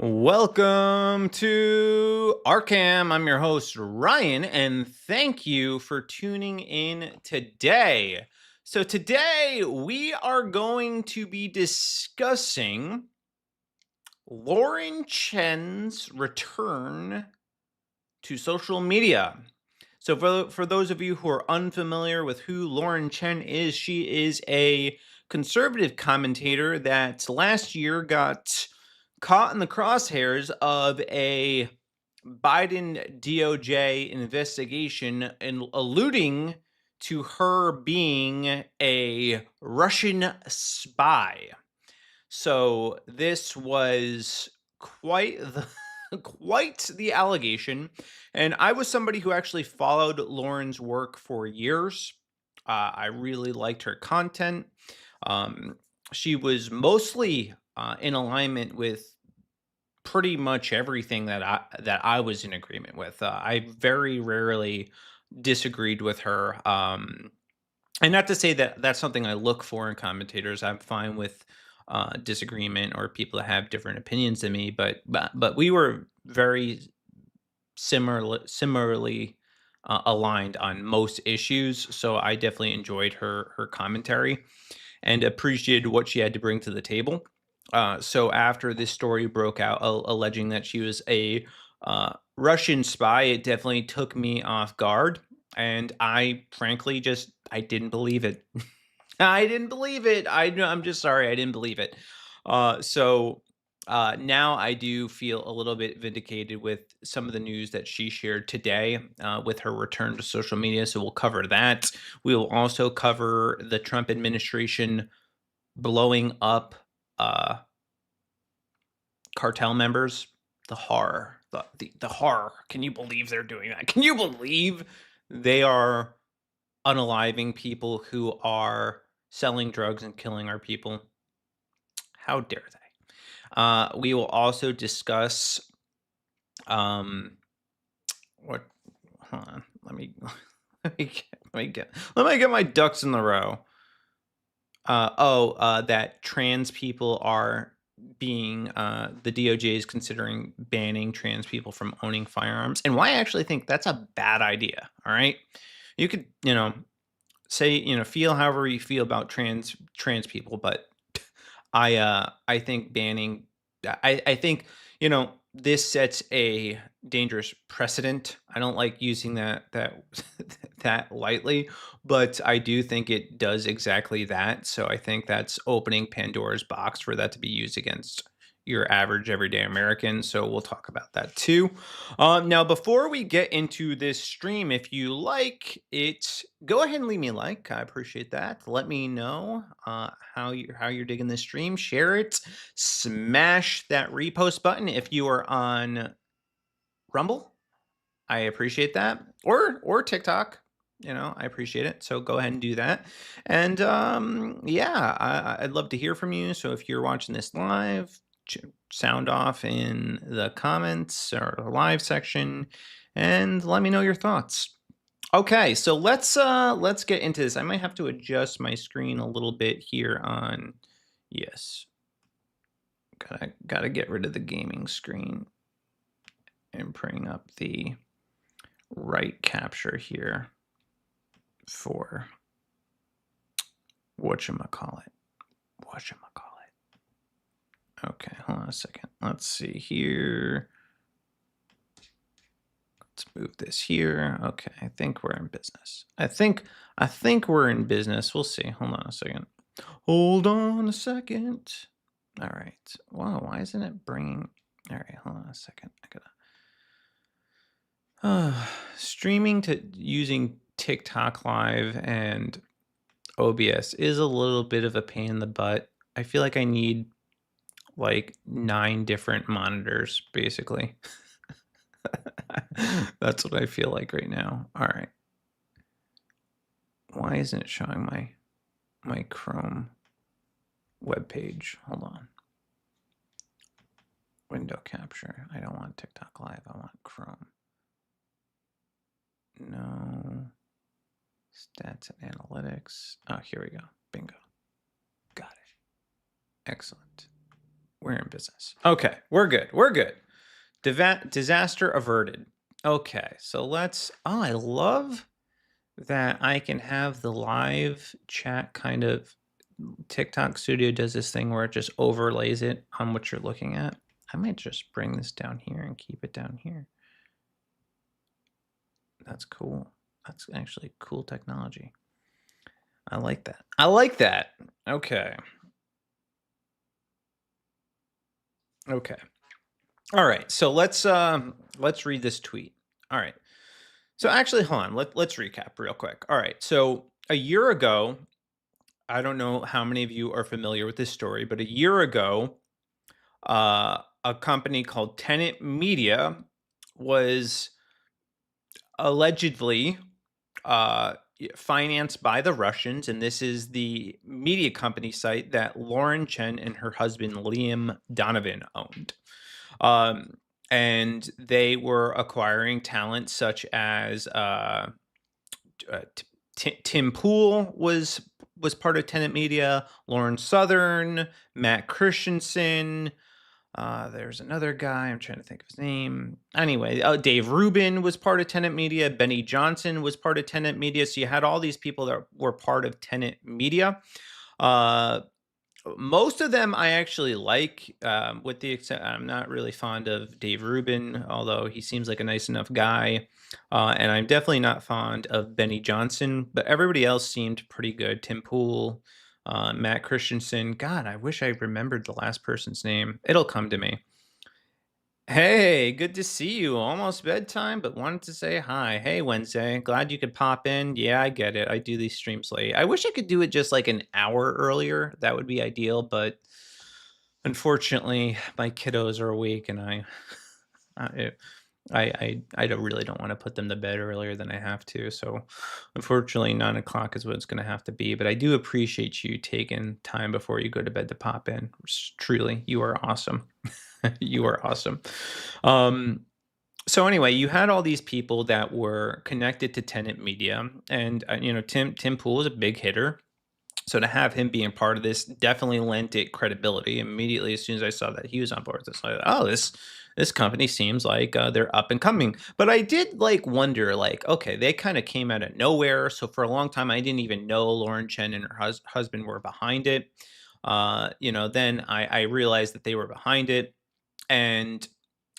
Welcome to RCAM. I'm your host, Ryan, and thank you for tuning in today. So, today we are going to be discussing Lauren Chen's return to social media. So, for those of you who are unfamiliar with who Lauren Chen is, she is a conservative commentator that last year got caught in the crosshairs of a Biden DOJ investigation and alluding to her being a Russian spy. So this was quite the quite the allegation, and I was somebody who actually followed Lauren's work for years. I really liked her content. Um, she was mostly in alignment with pretty much everything that I was in agreement with. I very rarely disagreed with her. And not to say that that's something I look for in commentators. I'm fine with disagreement or people that have different opinions than me, but we were very similarly aligned on most issues. So I definitely enjoyed her commentary and appreciated what she had to bring to the table. So after this story broke out, alleging that she was a Russian spy, it definitely took me off guard, and I frankly just I didn't believe it. I didn't believe it. I'm just sorry, I didn't believe it. Now I do feel a little bit vindicated with some of the news that she shared today with her return to social media. So we'll cover that. We will also cover the Trump administration blowing up uh, cartel members. The horror, the horror. Can you believe they're doing that? Can you believe they are unaliving people who are selling drugs and killing our people? How dare they? We will also discuss um what hold on, let me let me get my ducks in the row. That trans people are being the DOJ is considering banning trans people from owning firearms, and why I actually think that's a bad idea. All right, you could say feel however you feel about trans people, but I think banning I think this sets a dangerous precedent. I don't like using that that lightly, but I do think it does exactly that. So I think that's opening Pandora's box for that to be used against your average everyday American. So we'll talk about that too. Now, before we get into this stream, if you like it, go ahead and leave me a like. I appreciate that. Let me know how you're digging this stream. Share it. Smash that repost button if you are on Rumble. I appreciate that. Or TikTok. I appreciate it. So go ahead and do that. And yeah, I'd love to hear from you. So if you're watching this live, sound off in the comments or the live section and let me know your thoughts. Okay, so let's get into this. I might have to adjust my screen a little bit here on yes. Gotta get rid of the gaming screen and bring up the right capture here for whatchamacallit. Okay, hold on a second. Let's see here. Let's move this here. Okay, I think we're in business. I think we're in business. We'll see. Hold on a second. Hold on a second. All right. Wow, why isn't it bringing? All right, hold on a second. I gotta streaming to using TikTok Live and OBS is a little bit of a pain in the butt. I feel like I need like 9 different monitors, basically. That's what I feel like right now. All right. Why isn't it showing my Chrome web page? Hold on. Window capture. I don't want TikTok Live. I want Chrome. No. Stats and analytics. Oh, here we go. Bingo. Got it. Excellent. We're in business. Okay, we're good. We're good. Disaster averted. Okay, so let's. Oh, I love that I can have the live chat kind of. TikTok Studio does this thing where it just overlays it on what you're looking at. I might just bring this down here and keep it down here. That's cool. That's actually cool technology. I like that. I like that. Okay. Okay. All right. So let's read this tweet. All right. So actually, hold on. Let's recap real quick. All right. So a year ago, I don't know how many of you are familiar with this story, but a year ago, a company called Tenet Media was allegedly financed by the Russians, and this is the media company site that Lauren Chen and her husband Liam Donovan owned. Um, and they were acquiring talent such as Tim Pool was part of Tenet Media, Lauren Southern, Matt Christensen. There's another guy. I'm trying to think of his name. Anyway, Dave Rubin was part of Tenet Media. Benny Johnson was part of Tenet Media. So you had all these people that were part of Tenet Media. Uh, Most of them I actually like, with the except I'm not really fond of Dave Rubin, although he seems like a nice enough guy. And I'm definitely not fond of Benny Johnson, but everybody else seemed pretty good. Tim Pool, Matt Christensen. God, I wish I remembered the last person's name. It'll come to me. Hey, good to see you. Almost bedtime, but wanted to say hi. Hey, Wednesday. Glad you could pop in. Yeah, I get it. I do these streams late. I wish I could do it just like an hour earlier. That would be ideal, but unfortunately, my kiddos are awake and I I really don't want to put them to bed earlier than I have to. So unfortunately, 9 o'clock is what it's going to have to be. But I do appreciate you taking time before you go to bed to pop in. Truly, you are awesome. You are awesome. Um, so anyway, you had all these people that were connected to Tenant Media, and Tim Pool is a big hitter. So to have him being part of this definitely lent it credibility. Immediately, as soon as I saw that he was on board, it's like, oh, this company seems like they're up and coming. But I did like wonder, like, okay, they kind of came out of nowhere. So for a long time, I didn't even know Lauren Chen and her husband were behind it. Then I realized that they were behind it, and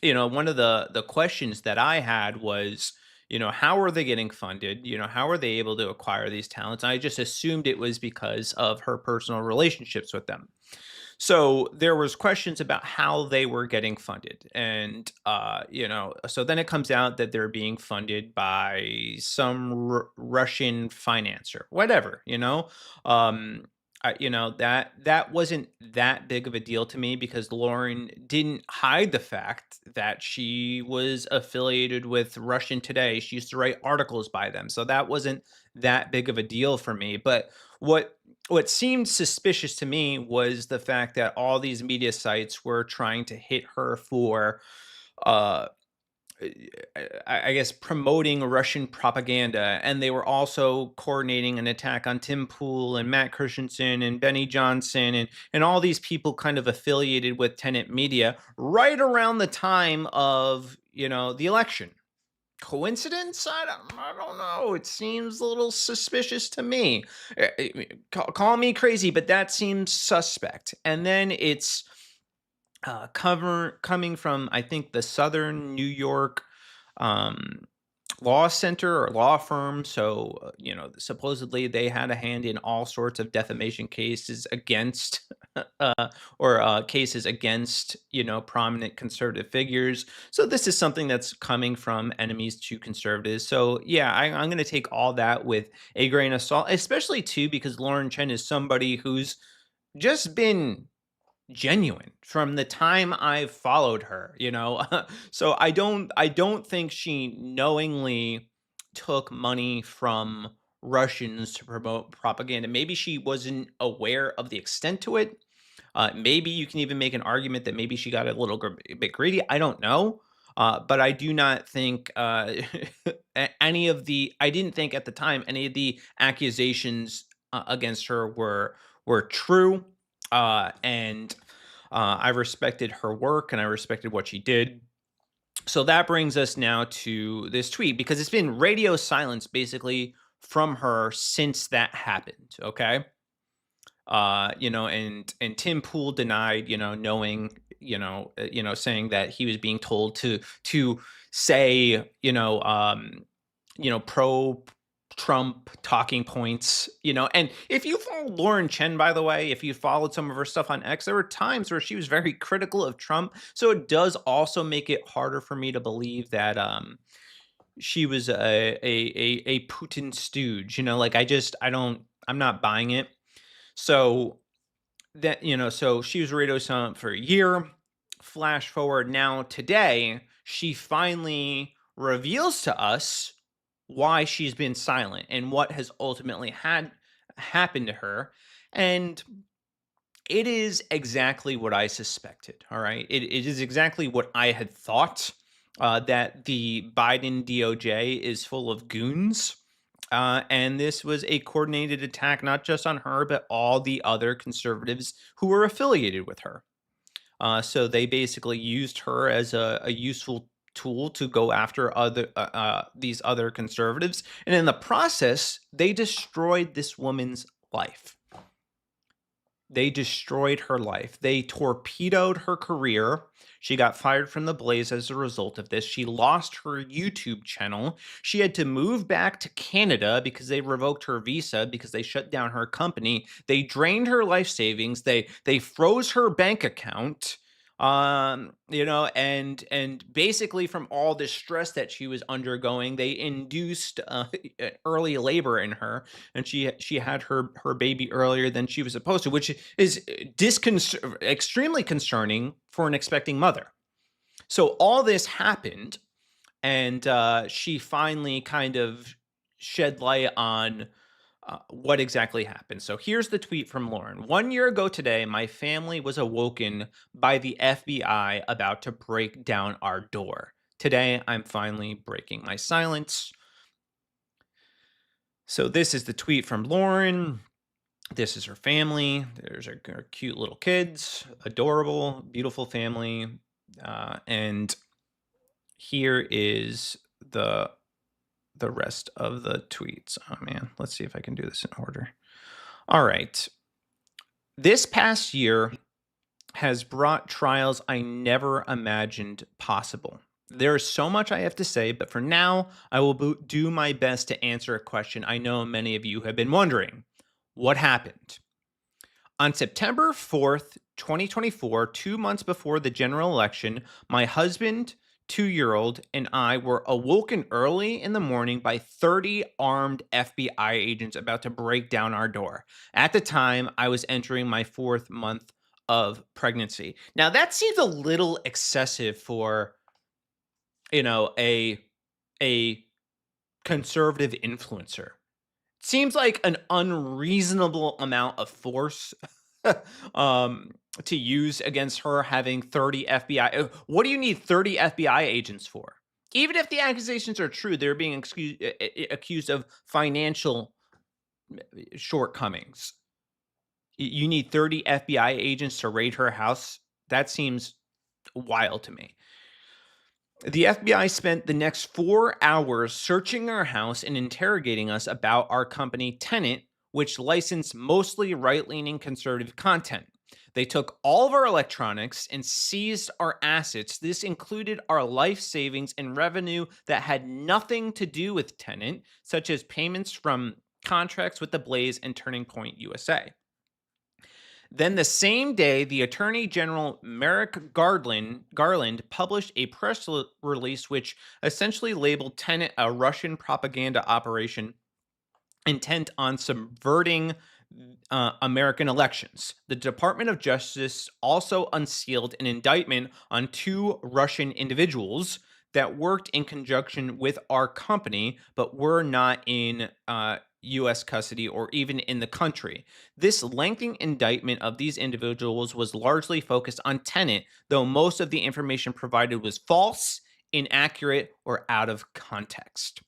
one of the questions that I had was, how are they getting funded? How are they able to acquire these talents? I just assumed it was because of her personal relationships with them. So there was questions about how they were getting funded, and so then it comes out that they're being funded by some Russian financer, whatever. That wasn't that big of a deal to me because Lauren didn't hide the fact that she was affiliated with Russian Today. She used to write articles by them, so that wasn't that big of a deal for me. But what seemed suspicious to me was the fact that all these media sites were trying to hit her for uh I guess promoting Russian propaganda, and they were also coordinating an attack on Tim Pool and Matt Christensen and Benny Johnson and all these people kind of affiliated with Tenet Media right around the time of the election. Coincidence? I don't know. It seems a little suspicious to me. Call me crazy, but that seems suspect. And then it's coming from, I think, the Southern New York um, law center or law firm. So supposedly they had a hand in all sorts of defamation cases against or cases against prominent conservative figures. So this is something that's coming from enemies to conservatives. So yeah, I'm going to take all that with a grain of salt, especially too because Lauren Chen is somebody who's just been genuine from the time I've followed her. So I don't think she knowingly took money from Russians to promote propaganda. Maybe she wasn't aware of the extent to it. Maybe you can even make an argument that maybe she got a little bit greedy. I don't know. But I do not think I didn't think at the time any of the accusations against her were true. And I respected her work and I respected what she did. So that brings us now to this tweet because it's been radio silence basically from her since that happened. Okay. And Tim Pool denied, knowing, saying that he was being told to say, pro Trump talking points, and if you follow Lauren Chen, by the way, if you followed some of her stuff on X, there were times where she was very critical of Trump. So it does also make it harder for me to believe that she was a Putin stooge, like I'm not buying it. So so she was radio silent for a year. Flash forward now today, she finally reveals to us why she's been silent and what has ultimately had happened to her. And it is exactly what I suspected. All right. It is exactly what I had thought, that the Biden DOJ is full of goons. And this was a coordinated attack, not just on her, but all the other conservatives who were affiliated with her. So they basically used her as a useful tool to go after these other conservatives. And in the process, they destroyed this woman's life. They destroyed her life. They torpedoed her career. She got fired from the Blaze as a result of this. She lost her YouTube channel. She had to move back to Canada because they revoked her visa because they shut down her company. They drained her life savings. They froze her bank account. And basically from all the stress that she was undergoing, they induced early labor in her, and she had her baby earlier than she was supposed to, which is extremely concerning for an expecting mother. So all this happened, and she finally kind of shed light on what exactly happened. So here's the tweet from Lauren. 1 year ago today, my family was awoken by the FBI about to break down our door. Today, I'm finally breaking my silence. So this is the tweet from Lauren. This is her family. There's her cute little kids, adorable, beautiful family. And here is the rest of the tweets. Oh man, let's see if I can do this in order. All right. This past year has brought trials I never imagined possible. There is so much I have to say, but for now, I will do my best to answer a question I know many of you have been wondering. What happened? On September 4th, 2024, 2 months before the general election, my husband, 2-year-old, and I were awoken early in the morning by 30 armed FBI agents about to break down our door. At the time, I was entering my 4th month of pregnancy. Now, that seems a little excessive for, a conservative influencer. Seems like an unreasonable amount of force um, to use against her having 30 FBI. What do you need 30 FBI agents for? Even if the accusations are true, they're being accused of financial shortcomings. You need 30 FBI agents to raid her house? That seems wild to me. The FBI spent the next 4 hours searching our house and interrogating us about our company Tenant, which licensed mostly right leaning conservative content. They took all of our electronics and seized our assets. This included our life savings and revenue that had nothing to do with Tenant, such as payments from contracts with the Blaze and Turning Point USA. Then the same day, the Attorney General Merrick Garland published a press release which essentially labeled Tenet a Russian propaganda operation intent on subverting American elections. The Department of Justice also unsealed an indictment on 2 Russian individuals that worked in conjunction with our company, but were not in U.S. custody or even in the country. This lengthy indictment of these individuals was largely focused on Tenet, though most of the information provided was false, inaccurate, or out of context.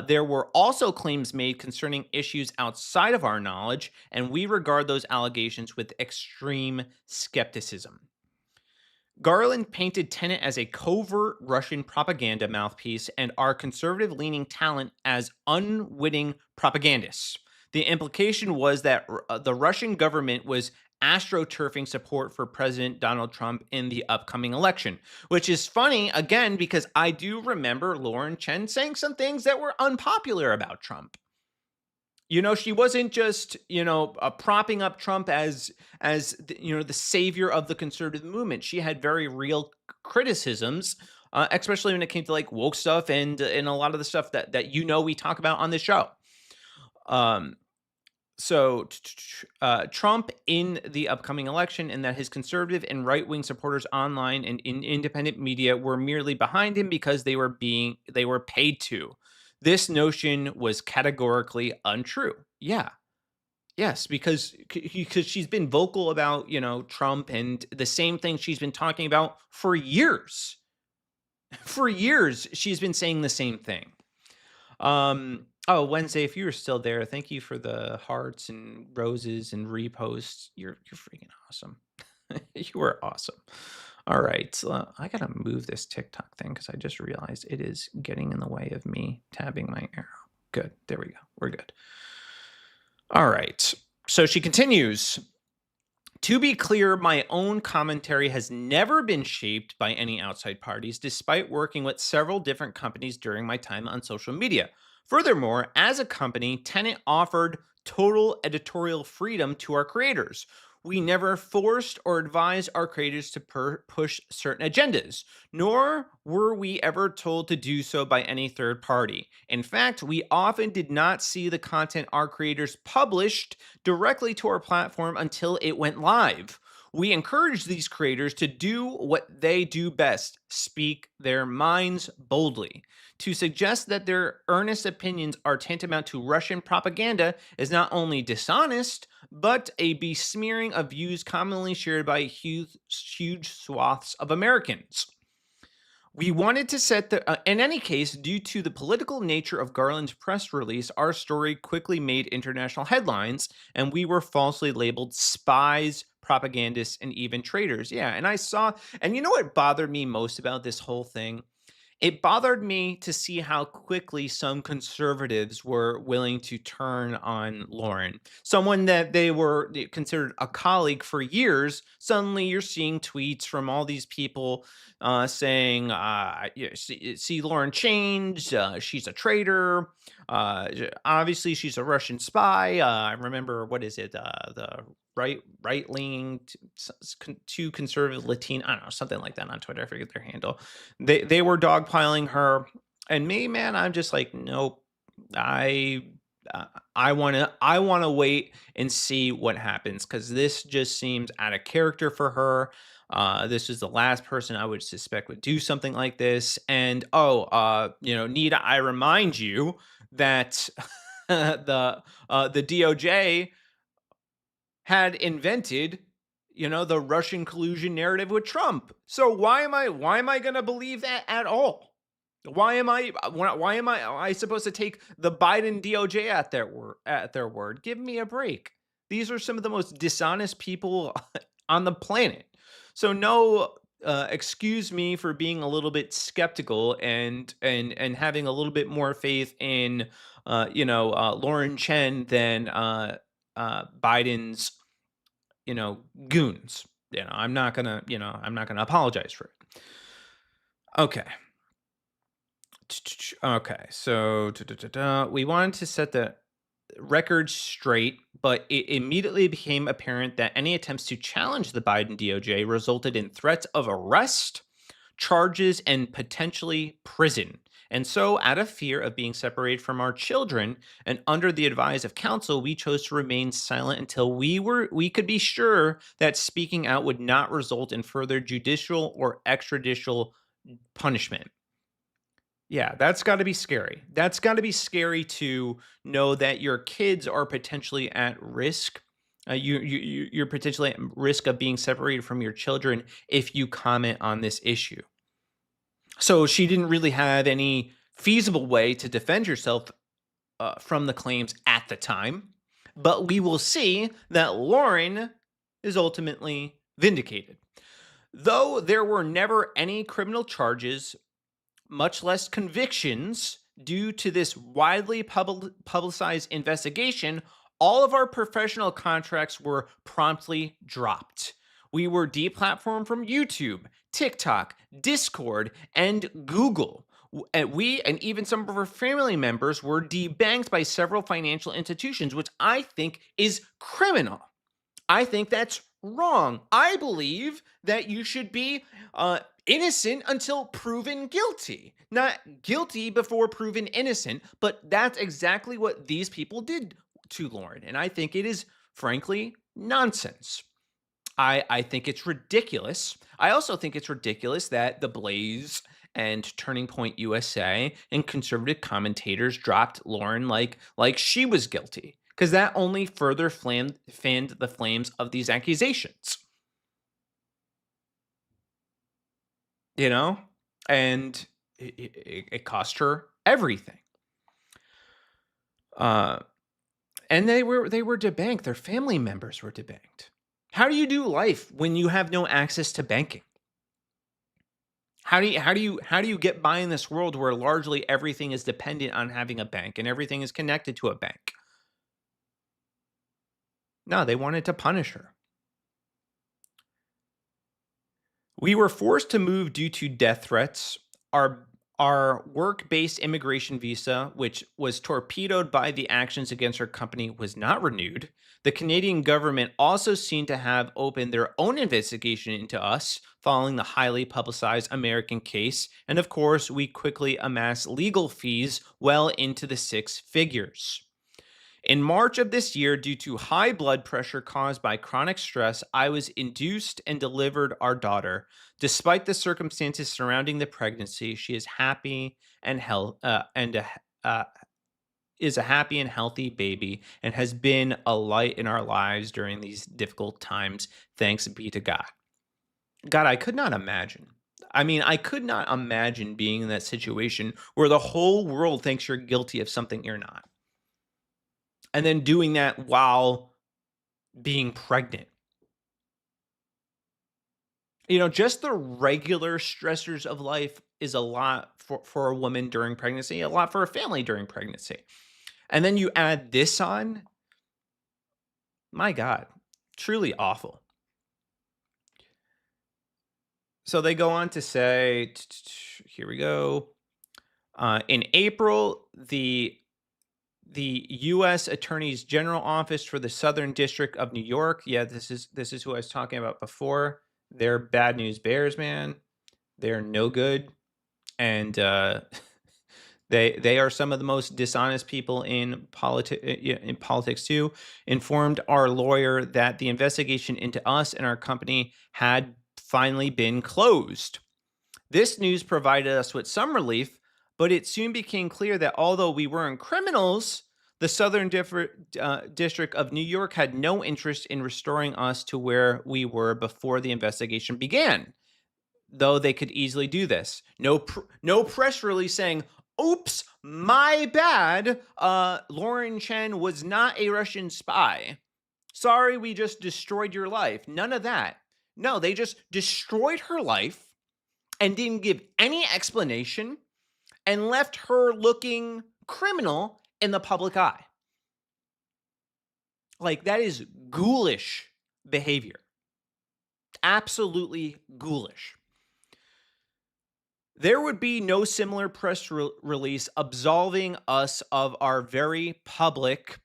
There were also claims made concerning issues outside of our knowledge, and we regard those allegations with extreme skepticism. Garland painted Tenet as a covert Russian propaganda mouthpiece and our conservative leaning talent as unwitting propagandists. The implication was that the Russian government was astroturfing support for President Donald Trump in the upcoming election, which is funny, again, because I do remember Lauren Chen saying some things that were unpopular about Trump. She wasn't just, propping up Trump the savior of the conservative movement. She had very real criticisms, especially when it came to like woke stuff and a lot of the stuff that we talk about on this show. Um, Trump in the upcoming election, and that his conservative and right wing supporters online and in independent media were merely behind him because they were paid to. This notion was categorically untrue. Yeah. Yes, because she's been vocal about Trump and the same thing she's been talking about for years. For years, she's been saying the same thing. Oh, Wednesday, if you were still there, thank you for the hearts and roses and reposts. You're freaking awesome. You are awesome. All right, so I gotta move this TikTok thing because I just realized it is getting in the way of me tabbing my arrow. Good, there we go. We're good. All right. So she continues. To be clear, my own commentary has never been shaped by any outside parties, despite working with several different companies during my time on social media. Furthermore, as a company, Tenet offered total editorial freedom to our creators. We never forced or advised our creators to push certain agendas, nor were we ever told to do so by any third party. In fact, we often did not see the content our creators published directly to our platform until it went live. We encourage these creators to do what they do best: speak their minds boldly. To suggest that their earnest opinions are tantamount to Russian propaganda is not only dishonest, but a besmearing of views commonly shared by huge swaths of Americans. We wanted to set in any case, due to the political nature of Garland's press release, our story quickly made international headlines, and we were falsely labeled spies, propagandists, and even traitors. Yeah, and you know what bothered me most about this whole thing? It bothered me to see how quickly some conservatives were willing to turn on Lauren. Someone that they were considered a colleague for years. Suddenly you're seeing tweets from all these people saying, see Lauren changed. She's a traitor. Obviously, she's a Russian spy. I remember, what is it? The right leaning, too conservative Latino, I don't know, something like that on Twitter. I forget their handle. They were dogpiling her, and me, man, I'm just like, nope. I I want to wait and see what happens, because this just seems out of character for her. This is the last person I would suspect would do something like this. And Nita, I remind you that the DOJ had invented, the Russian collusion narrative with Trump. So why am I going to believe that at all? Why am I supposed to take the Biden DOJ at their word? Give me a break. These are some of the most dishonest people on the planet. So no, excuse me for being a little bit skeptical and having a little bit more faith in Lauren Chen than Biden's goons. I'm not gonna apologize for it. Okay. Okay, so we wanted to set the record straight, but it immediately became apparent that any attempts to challenge the Biden DOJ resulted in threats of arrest, charges, and potentially prison. And so, out of fear of being separated from our children and under the advice of counsel, we chose to remain silent until we could be sure that speaking out would not result in further judicial or extrajudicial punishment. Yeah, that's got to be scary. That's got to be scary to know that your kids are potentially at risk. You're potentially at risk of being separated from your children if you comment on this issue. So she didn't really have any feasible way to defend herself from the claims at the time. But we will see that Lauren is ultimately vindicated. Though there were never any criminal charges, much less convictions, due to this widely publicized investigation, all of our professional contracts were promptly dropped. We were deplatformed from YouTube, TikTok, Discord, and Google. And we and even some of our family members were debanked by several financial institutions, which I think is criminal. I think that's wrong. I believe that you should be innocent until proven guilty, not guilty before proven innocent. But that's exactly what these people did to Lauren. And I think it is, frankly, nonsense. I think it's ridiculous. I also think it's ridiculous that The Blaze and Turning Point USA and conservative commentators dropped Lauren like she was guilty, because that only further fanned the flames of these accusations. You know, and it cost her everything. Uh, and they were debanked. Their family members were debanked. How do you do life when you have no access to banking? How do you get by in this world where largely everything is dependent on having a bank and everything is connected to a bank? No, they wanted to punish her. We were forced to move due to death threats. Our work-based immigration visa, which was torpedoed by the actions against our company, was not renewed. The Canadian government also seemed to have opened their own investigation into us following the highly publicized American case. And of course, we quickly amassed legal fees well into the six figures. In March of this year, due to high blood pressure caused by chronic stress, I was induced and delivered our daughter. Despite the circumstances surrounding the pregnancy, she is happy and is a happy and healthy baby and has been a light in our lives during these difficult times. Thanks be to God. God, I could not imagine. I mean, I could not imagine being in that situation where the whole world thinks you're guilty of something you're not, and then doing that while being pregnant. Just the regular stressors of life is a lot for a woman during pregnancy, a lot for a family during pregnancy. And then you add this on, my God, truly awful. So they go on to say, here we go. In April, the U.S. Attorney's General Office for the Southern District of New York. Yeah, this is who I was talking about before. They're bad news bears, man. They're no good, and they are some of the most dishonest people in politics too. Informed our lawyer that the investigation into us and our company had finally been closed. This news provided us with some relief, but it soon became clear that although we weren't criminals, the Southern District of New York had no interest in restoring us to where we were before the investigation began, though they could easily do this. No press release saying, "Oops, my bad. Lauren Chen was not a Russian spy. Sorry, we just destroyed your life." None of that. No, they just destroyed her life and didn't give any explanation and left her looking criminal in the public eye. Like, that is ghoulish behavior. Absolutely ghoulish. There would be no similar press release absolving us of our very public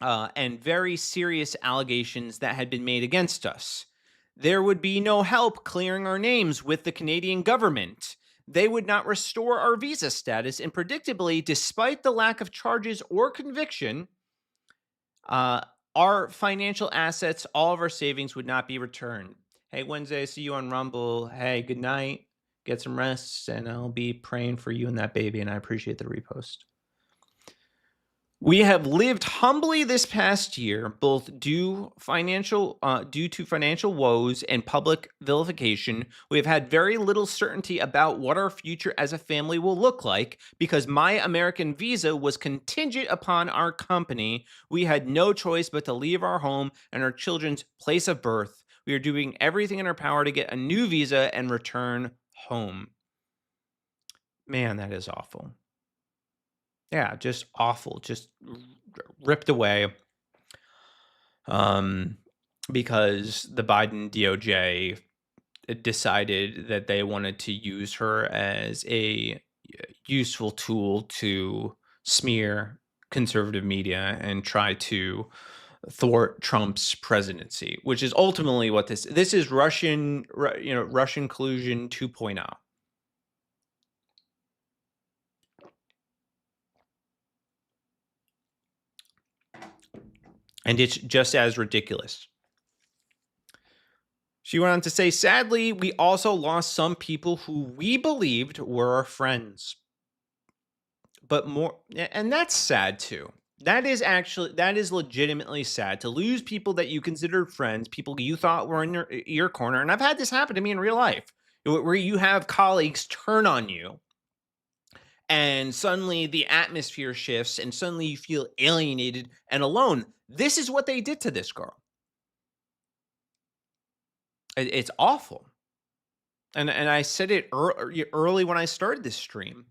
and very serious allegations that had been made against us. There would be no help clearing our names with the Canadian government. They would not restore our visa status, and predictably, despite the lack of charges or conviction, our financial assets, all of our savings would not be returned. Hey, Wednesday, see you on Rumble. Hey, good night. Get some rest, and I'll be praying for you and that baby, and I appreciate the repost. We have lived humbly this past year, both due to financial woes and public vilification. We have had very little certainty about what our future as a family will look like because my American visa was contingent upon our company. We had no choice but to leave our home and our children's place of birth. We are doing everything in our power to get a new visa and return home. Man, that is awful. Yeah, just awful. Just ripped away. Um, because the Biden DOJ decided that they wanted to use her as a useful tool to smear conservative media and try to thwart Trump's presidency, which is ultimately what this is. Russian collusion 2.0. And it's just as ridiculous. She went on to say, sadly, we also lost some people who we believed were our friends. But more, and that's sad too. That is legitimately sad to lose people that you considered friends, people you thought were in your corner. And I've had this happen to me in real life, where you have colleagues turn on you, and suddenly the atmosphere shifts, and suddenly you feel alienated and alone. This is what they did to this girl. It's awful. And I said it early when I started this stream.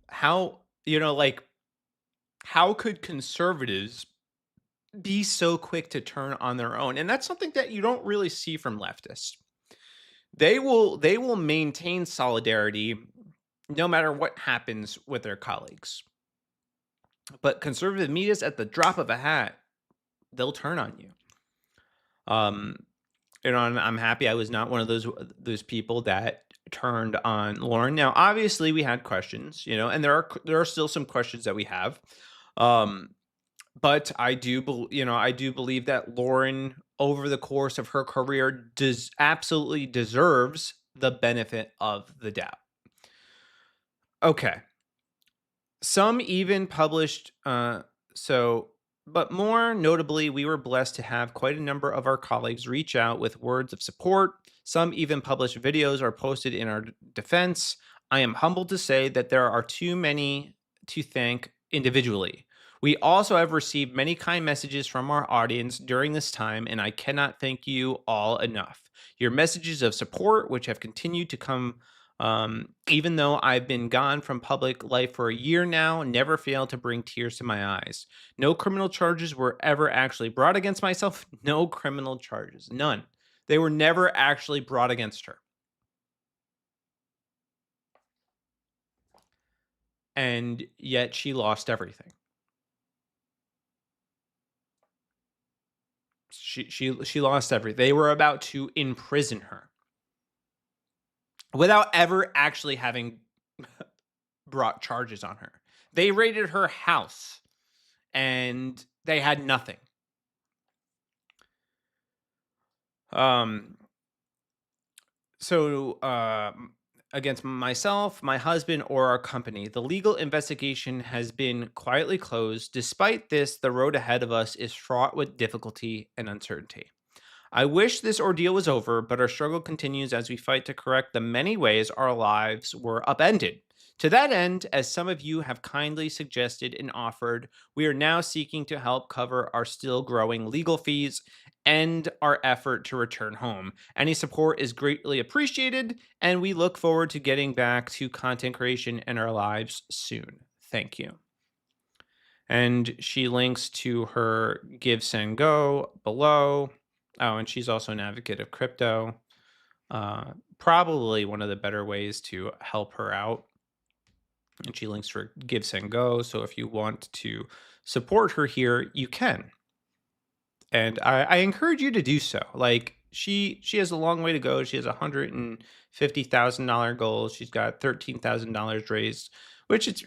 How, like, how could conservatives be so quick to turn on their own? And that's something that you don't really see from leftists. They will maintain solidarity no matter what happens with their colleagues. But conservative media's at the drop of a hat, they'll turn on you. And I'm happy I was not one of those people that turned on Lauren. Now, obviously, we had questions, and there are still some questions that we have. But I do believe that Lauren, over the course of her career, absolutely deserves the benefit of the doubt. Okay. Some even published, but more notably, we were blessed to have quite a number of our colleagues reach out with words of support. Some even published videos or posted in our defense. I am humbled to say that there are too many to thank individually. We also have received many kind messages from our audience during this time, and I cannot thank you all enough. Your messages of support, which have continued to come even though I've been gone from public life for a year now, never failed to bring tears to my eyes. No criminal charges were ever actually brought against myself. No criminal charges. None. They were never actually brought against her. And yet she lost everything. She lost everything. They were about to imprison her without ever actually having brought charges on her. They raided her house and they had nothing. So against myself, my husband, or our company, the legal investigation has been quietly closed. Despite this, the road ahead of us is fraught with difficulty and uncertainty. I wish this ordeal was over, but our struggle continues as we fight to correct the many ways our lives were upended. To that end, as some of you have kindly suggested and offered, we are now seeking to help cover our still growing legal fees and our effort to return home. Any support is greatly appreciated, and we look forward to getting back to content creation in our lives soon. Thank you. And she links to her Give, Send, Go below. Oh, and she's also an advocate of crypto. Probably one of the better ways to help her out. And she links for Give, Send, Go. So if you want to support her here, you can. And I encourage you to do so. Like, she has a long way to go. She has $150,000 goal. She's got $13,000 raised, which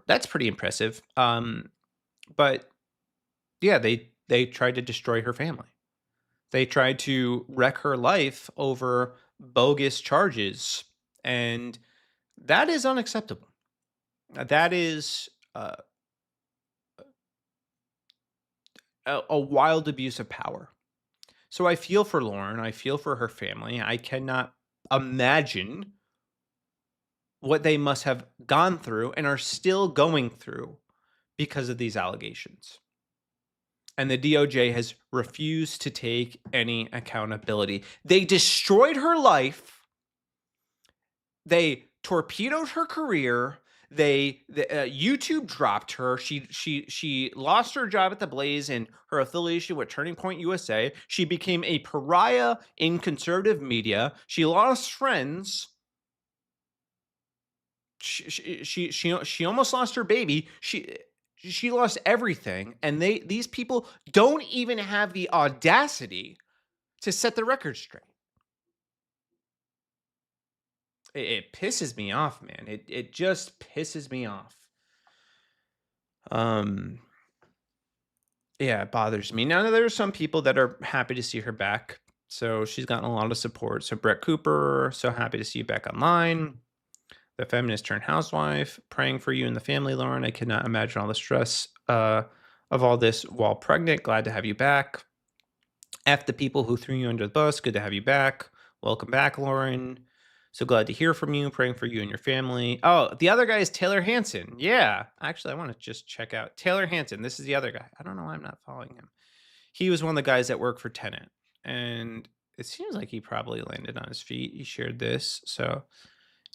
that's pretty impressive. But yeah, they tried to destroy her family. They tried to wreck her life over bogus charges, and that is unacceptable. That is a wild abuse of power. So I feel for Lauren. I feel for her family. I cannot imagine what they must have gone through and are still going through because of these allegations. and the DOJ has refused to take any accountability. They destroyed her life. They torpedoed her career. YouTube dropped her. She lost her job at the Blaze and her affiliation with Turning Point USA. She became a pariah in conservative media. She lost friends. She almost lost her baby. She lost everything, and these people don't even have the audacity to set the record straight. It pisses me off, man. It just pisses me off. Yeah, it bothers me. Now there are some people that are happy to see her back, so she's gotten a lot of support. So Brett Cooper, so happy to see you back online. The feminist turned housewife, praying for you and the family, Lauren. I cannot imagine all the stress of all this while pregnant. Glad to have you back. F the people who threw you under the bus. Good to have you back. Welcome back, Lauren. So glad to hear from you. Praying for you and your family. Oh, the other guy is Taylor Hanson. Yeah. Actually, I want to just check out Taylor Hanson. This is the other guy. I don't know why I'm not following him. He was one of the guys that worked for Tenet. And it seems like he probably landed on his feet. He shared this. So,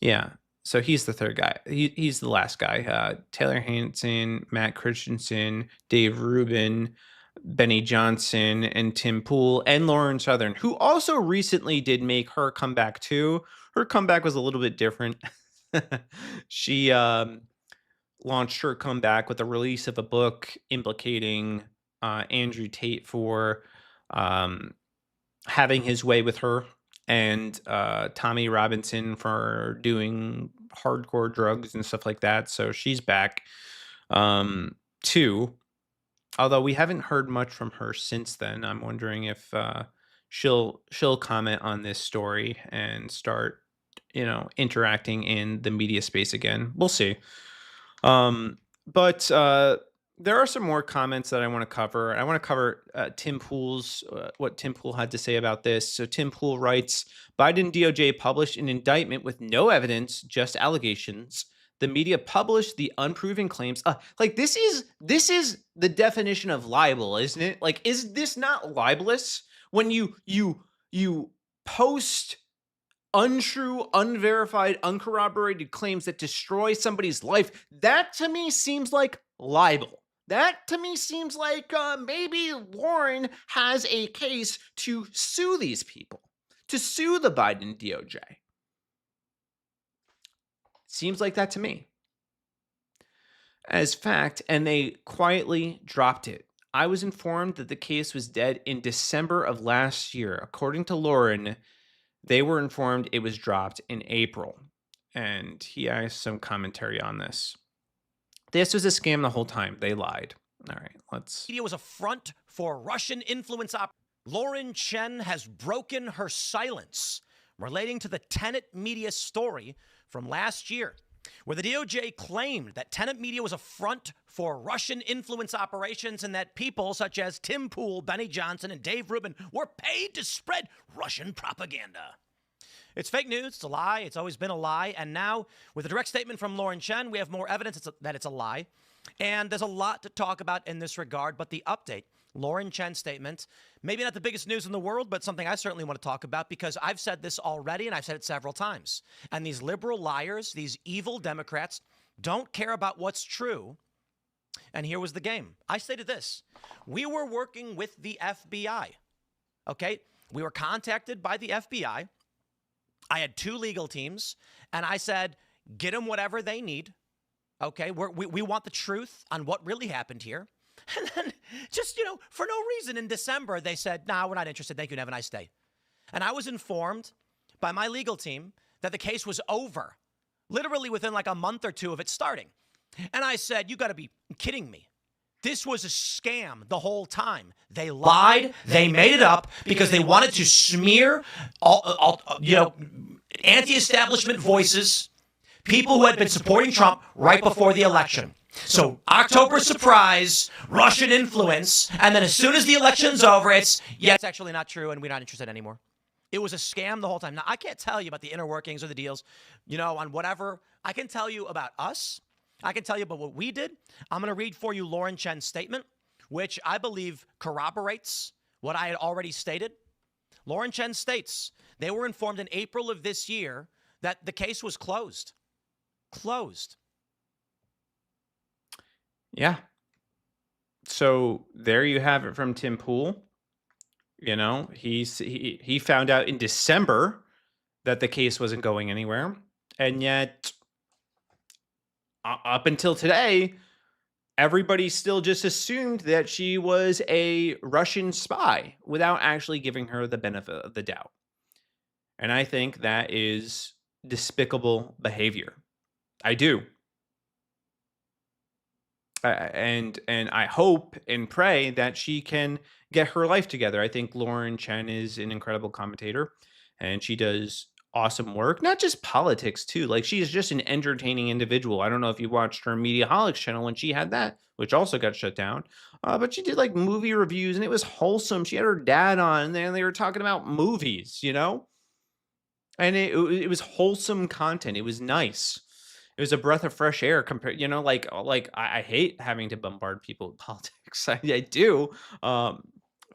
yeah. So he's the third guy. He's the last guy. Taylor Hanson, Matt Christensen, Dave Rubin, Benny Johnson, and Tim Pool, and Lauren Southern, who also recently did make her comeback too. Her comeback was a little bit different. She launched her comeback with the release of a book implicating Andrew Tate for having his way with her, and Tommy Robinson for doing hardcore drugs and stuff like that. So she's back too. Although we haven't heard much from her since then. I'm wondering if she'll comment on this story and start, interacting in the media space again. We'll see. But there are some more comments that I want to cover. I want to cover Tim Pool's what Tim Pool had to say about this. So Tim Pool writes, Biden DOJ published an indictment with no evidence, just allegations. The media published the unproven claims. This is the definition of libel, isn't it? Like, is this not libelous when you post untrue, unverified, uncorroborated claims that destroy somebody's life? That to me seems like libel. That to me seems like maybe Lauren has a case to sue these people, to sue the Biden DOJ. Seems like that to me. As fact, and they quietly dropped it. I was informed that the case was dead in December of last year. According to Lauren, they were informed it was dropped in April. And he has some commentary on this. This was a scam the whole time. They lied. All right, let's... Media was a front for Russian influence. Lauren Chen has broken her silence relating to the Tenet Media story from last year, where the DOJ claimed that Tenet Media was a front for Russian influence operations and that people such as Tim Pool, Benny Johnson, and Dave Rubin were paid to spread Russian propaganda. It's fake news. It's a lie. It's always been a lie. And now, with a direct statement from Lauren Chen, we have more evidence that it's a lie. And there's a lot to talk about in this regard. But the update, Lauren Chen's statement, maybe not the biggest news in the world, but something I certainly want to talk about because I've said this already and I've said it several times. And these liberal liars, these evil Democrats, don't care about what's true. And here was the game. I stated this. We were working with the FBI. Okay? We were contacted by the FBI. I had two legal teams, and I said, get them whatever they need. Okay, we want the truth on what really happened here. And then just, for no reason in December, they said, no, we're not interested. Thank you and have a nice day. And I was informed by my legal team that the case was over, literally within like a month or two of it starting. And I said, you got to be kidding me. This was a scam the whole time. They lied. They made it up because they wanted to smear anti-establishment voices, people who had been supporting Trump right before the election. So October surprise, Russian influence, and then as soon as the election's over, it's actually not true and we're not interested anymore. It was a scam the whole time. Now, I can't tell you about the inner workings or the deals, on whatever. I can tell you about us. I can tell you about what we did. I'm going to read for you Lauren Chen's statement. which I believe corroborates what I had already stated. Lauren Chen states they were informed in April of this year that the case was closed. Closed. Yeah. So there you have it from Tim Pool. He found out in December that the case wasn't going anywhere, and yet up until today, everybody still just assumed that she was a Russian spy without actually giving her the benefit of the doubt. And I think that is despicable behavior. I do. And I hope and pray that she can get her life together. I think Lauren Chen is an incredible commentator, and she does awesome work. Not just politics too. Like, she is just an entertaining individual. I don't know if you watched her Mediaholics channel when she had that, which also got shut down. But she did like movie reviews, and it was wholesome. She had her dad on, and they were talking about movies, and it was wholesome content. It was nice. It was a breath of fresh air compared, I hate having to bombard people with politics. I do,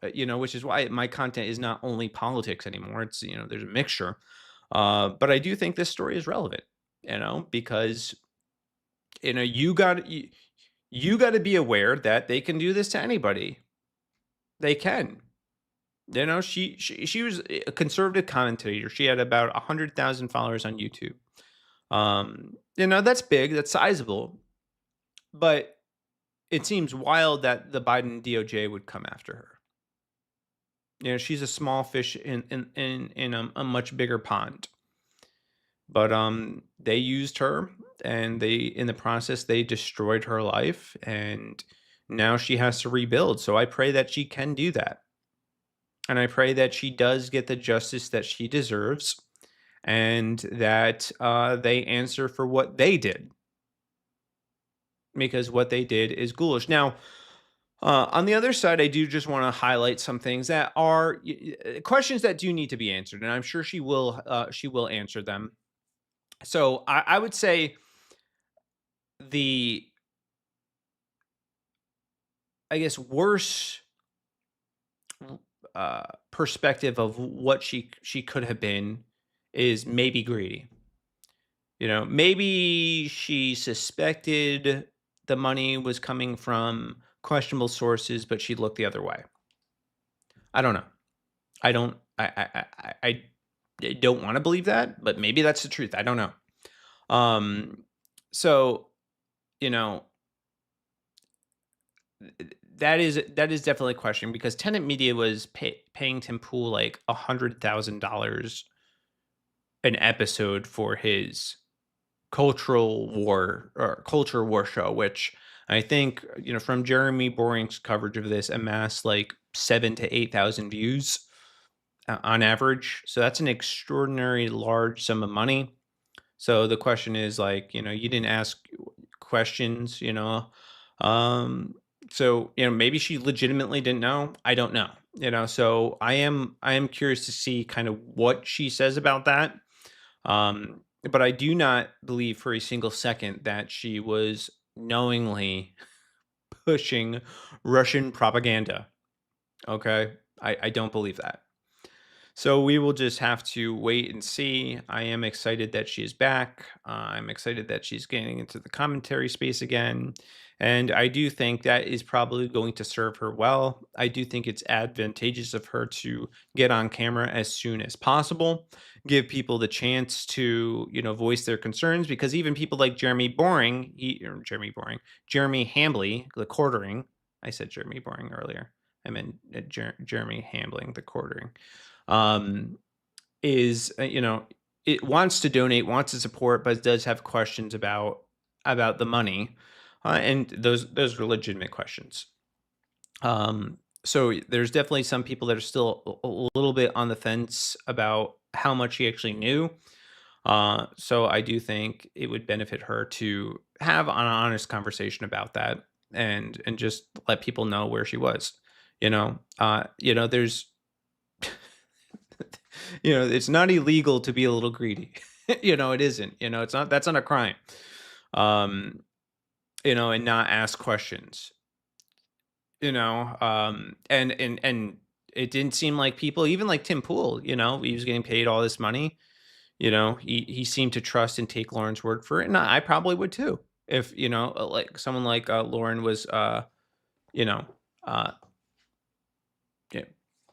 which is why my content is not only politics anymore. It's, there's a mixture. But I do think this story is relevant, because you got to be aware that they can do this to anybody. They can. She was a conservative commentator. She had about 100,000 followers on YouTube. That's big, that's sizable, but it seems wild that the Biden DOJ would come after her. She's a small fish in a much bigger pond. But they used her, and in the process they destroyed her life, and now she has to rebuild. So I pray that she can do that. And I pray that she does get the justice that she deserves, and that they answer for what they did, because what they did is ghoulish. Now, on the other side, I do just want to highlight some things that are questions that do need to be answered, and I'm sure she will answer them. So I would say the, I guess, worse perspective of what she could have been is maybe greedy. Maybe she suspected the money was coming from questionable sources, but she looked the other way. I don't know. I don't want to believe that, but maybe that's the truth. I don't know. So, that is definitely a question, because Tenet Media was paying Tim Pool like $100,000 an episode for his culture war show, which I think, from Jeremy Boring's coverage of this, amassed like 7,000 to 8,000 views on average. So that's an extraordinary large sum of money. So the question is, like, you didn't ask questions, so, maybe she legitimately didn't know. I don't know. So I am curious to see kind of what she says about that. But I do not believe for a single second that she was knowingly pushing Russian propaganda. Okay? I don't believe that. So we will just have to wait and see. I am excited that she is back. I'm excited that she's getting into the commentary space again. And I do think that is probably going to serve her well. I do think it's advantageous of her to get on camera as soon as possible, give people the chance to, voice their concerns, because even people like Jeremy Hambley, the quartering. I said Jeremy Boring earlier. I meant Jeremy Hambling, the quartering. Is it wants to donate, wants to support, but does have questions about the money, and those are legitimate questions. So there's definitely some people that are still a little bit on the fence about how much he actually knew. So I do think it would benefit her to have an honest conversation about that, and just let people know where she was. There's it's not illegal to be a little greedy. It isn't. That's not a crime. And not ask questions. And it didn't seem like people, even like Tim Pool, he was getting paid all this money. He seemed to trust and take Lauren's word for it, and I probably would too. If like someone like Lauren was, you know, uh, yeah,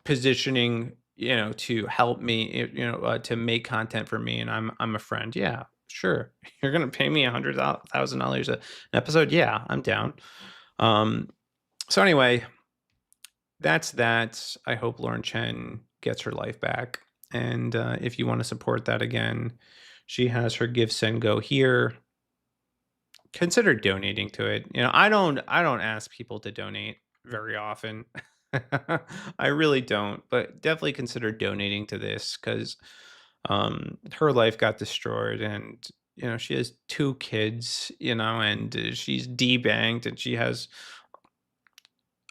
positioning, to help me, to make content for me, and I'm a friend. Yeah, sure. You're gonna pay me $100,000 an episode. Yeah, I'm down. Um, so anyway, that's that. I hope Lauren Chen gets her life back. And if you want to support that again, she has her Give Send Go here. Consider donating to it. I don't ask people to donate very often. I really don't, but definitely consider donating to this because her life got destroyed, and she has two kids, and she's debanked, and she has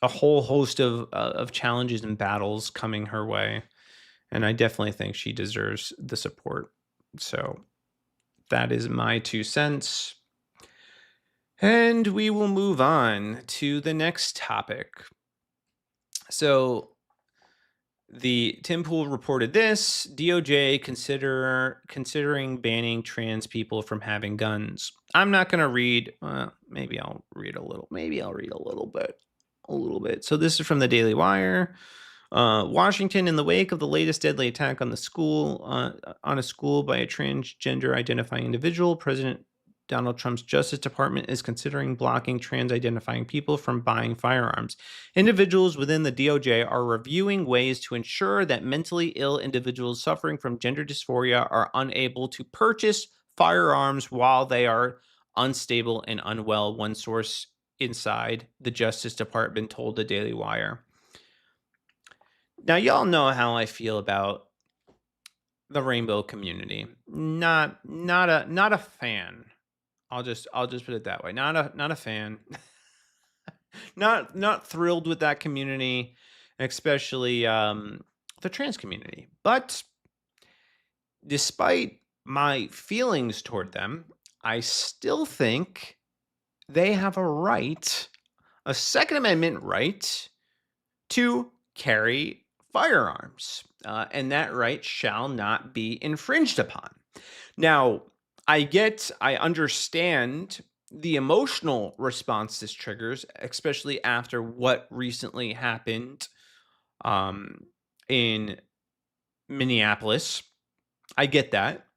a whole host of challenges and battles coming her way, and I definitely think she deserves the support. So that is my 2 cents, and we will move on to the next topic. So the Tim Pool reported this: DOJ considering banning trans people from having guns. I'm not going to read. Maybe I'll read a little. Maybe I'll read a little bit. A little bit. So this is from the Daily Wire. Washington, in the wake of the latest deadly attack on a school by a transgender identifying individual, President Donald Trump's Justice Department is considering blocking trans identifying people from buying firearms. Individuals within the DOJ are reviewing ways to ensure that mentally ill individuals suffering from gender dysphoria are unable to purchase firearms while they are unstable and unwell, one source inside the Justice Department told the Daily Wire. Now, y'all know how I feel about the rainbow community. Not a fan. I'll just put it that way. Not a fan. Not thrilled with that community, especially the trans community. But despite my feelings toward them, I still think they have a Second Amendment right to carry firearms, and that right shall not be infringed upon. Now, I understand the emotional response this triggers, especially after what recently happened in Minneapolis. I get that.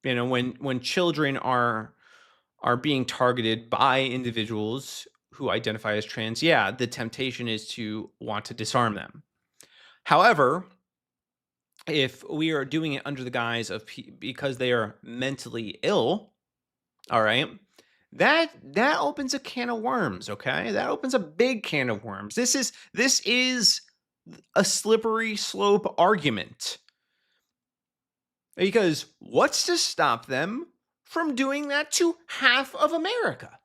When children are being targeted by individuals who identify as trans, yeah, the temptation is to want to disarm them. However, if we are doing it under the guise of because they are mentally ill, all right, that opens a can of worms. Okay, that opens a big can of worms. This is a slippery slope argument, because what's to stop them from doing that to half of America?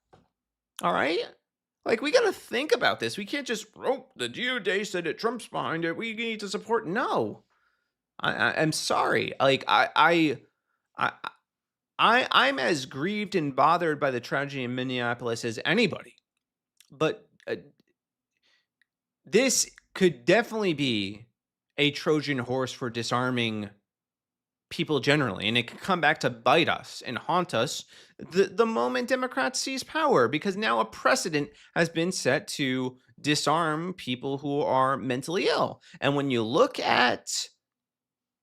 All right. Like, we got to think about this. We can't just, the DOJ said it, Trump's behind it, we need to support. No, I'm sorry. Like, I, I'm as grieved and bothered by the tragedy in Minneapolis as anybody. But this could definitely be a Trojan horse for disarming people generally, and it could come back to bite us and haunt us the moment Democrats seize power, because now a precedent has been set to disarm people who are mentally ill. And when you look at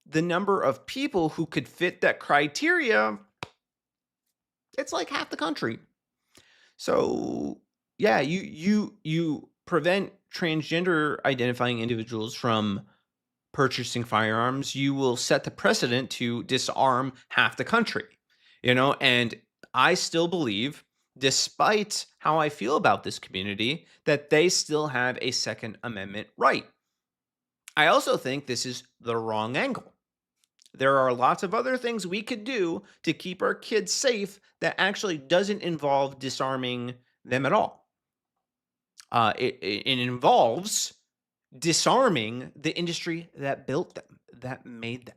the number of people who could fit that criteria, it's like half the country. So yeah, you prevent transgender identifying individuals from purchasing firearms, you will set the precedent to disarm half the country. And I still believe, despite how I feel about this community, that they still have a Second Amendment right. I also think this is the wrong angle. There are lots of other things we could do to keep our kids safe that actually doesn't involve disarming them at all. It involves disarming the industry that built them, that made them.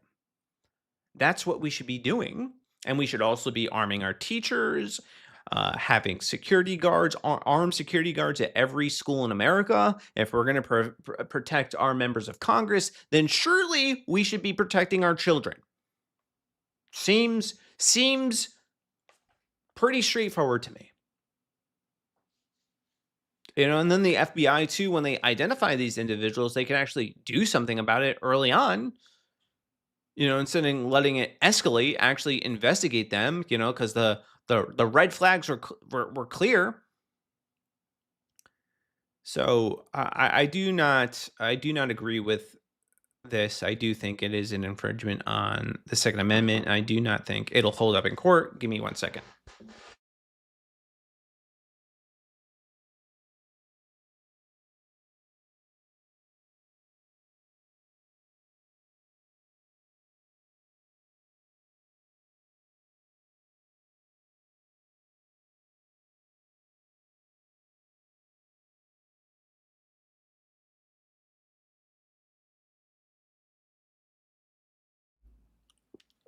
That's what we should be doing. And we should also be arming our teachers, having security guards, armed security guards at every school in America, if we're going to protect our members of Congress, then surely we should be protecting our children. Seems pretty straightforward to me. And then the FBI too, when they identify these individuals, they can actually do something about it early on. Instead of letting it escalate, actually investigate them. Because the red flags were clear. So I do not agree with this. I do think it is an infringement on the Second Amendment. I do not think it'll hold up in court. Give me 1 second.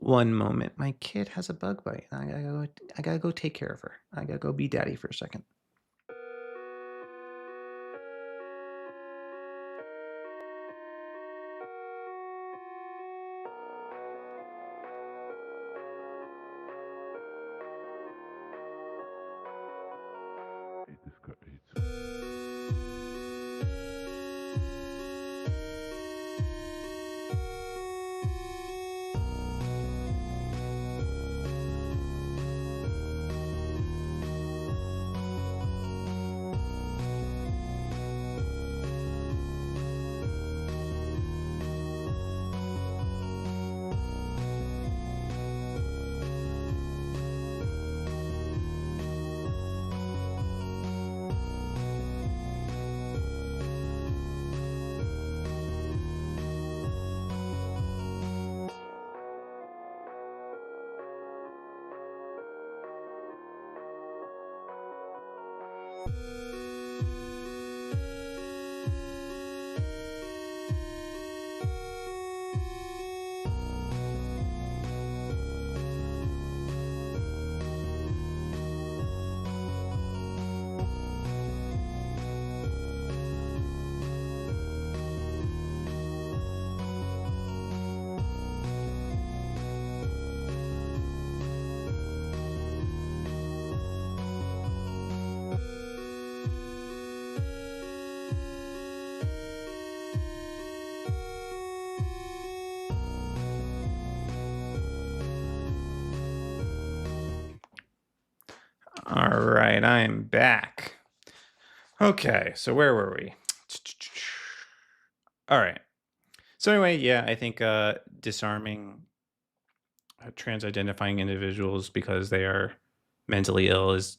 One moment. My kid has a bug bite. I gotta go take care of her. I gotta go be daddy for a second. All right, I am back. Okay, so where were we? All right. So anyway, yeah, I think disarming trans identifying individuals because they are mentally ill is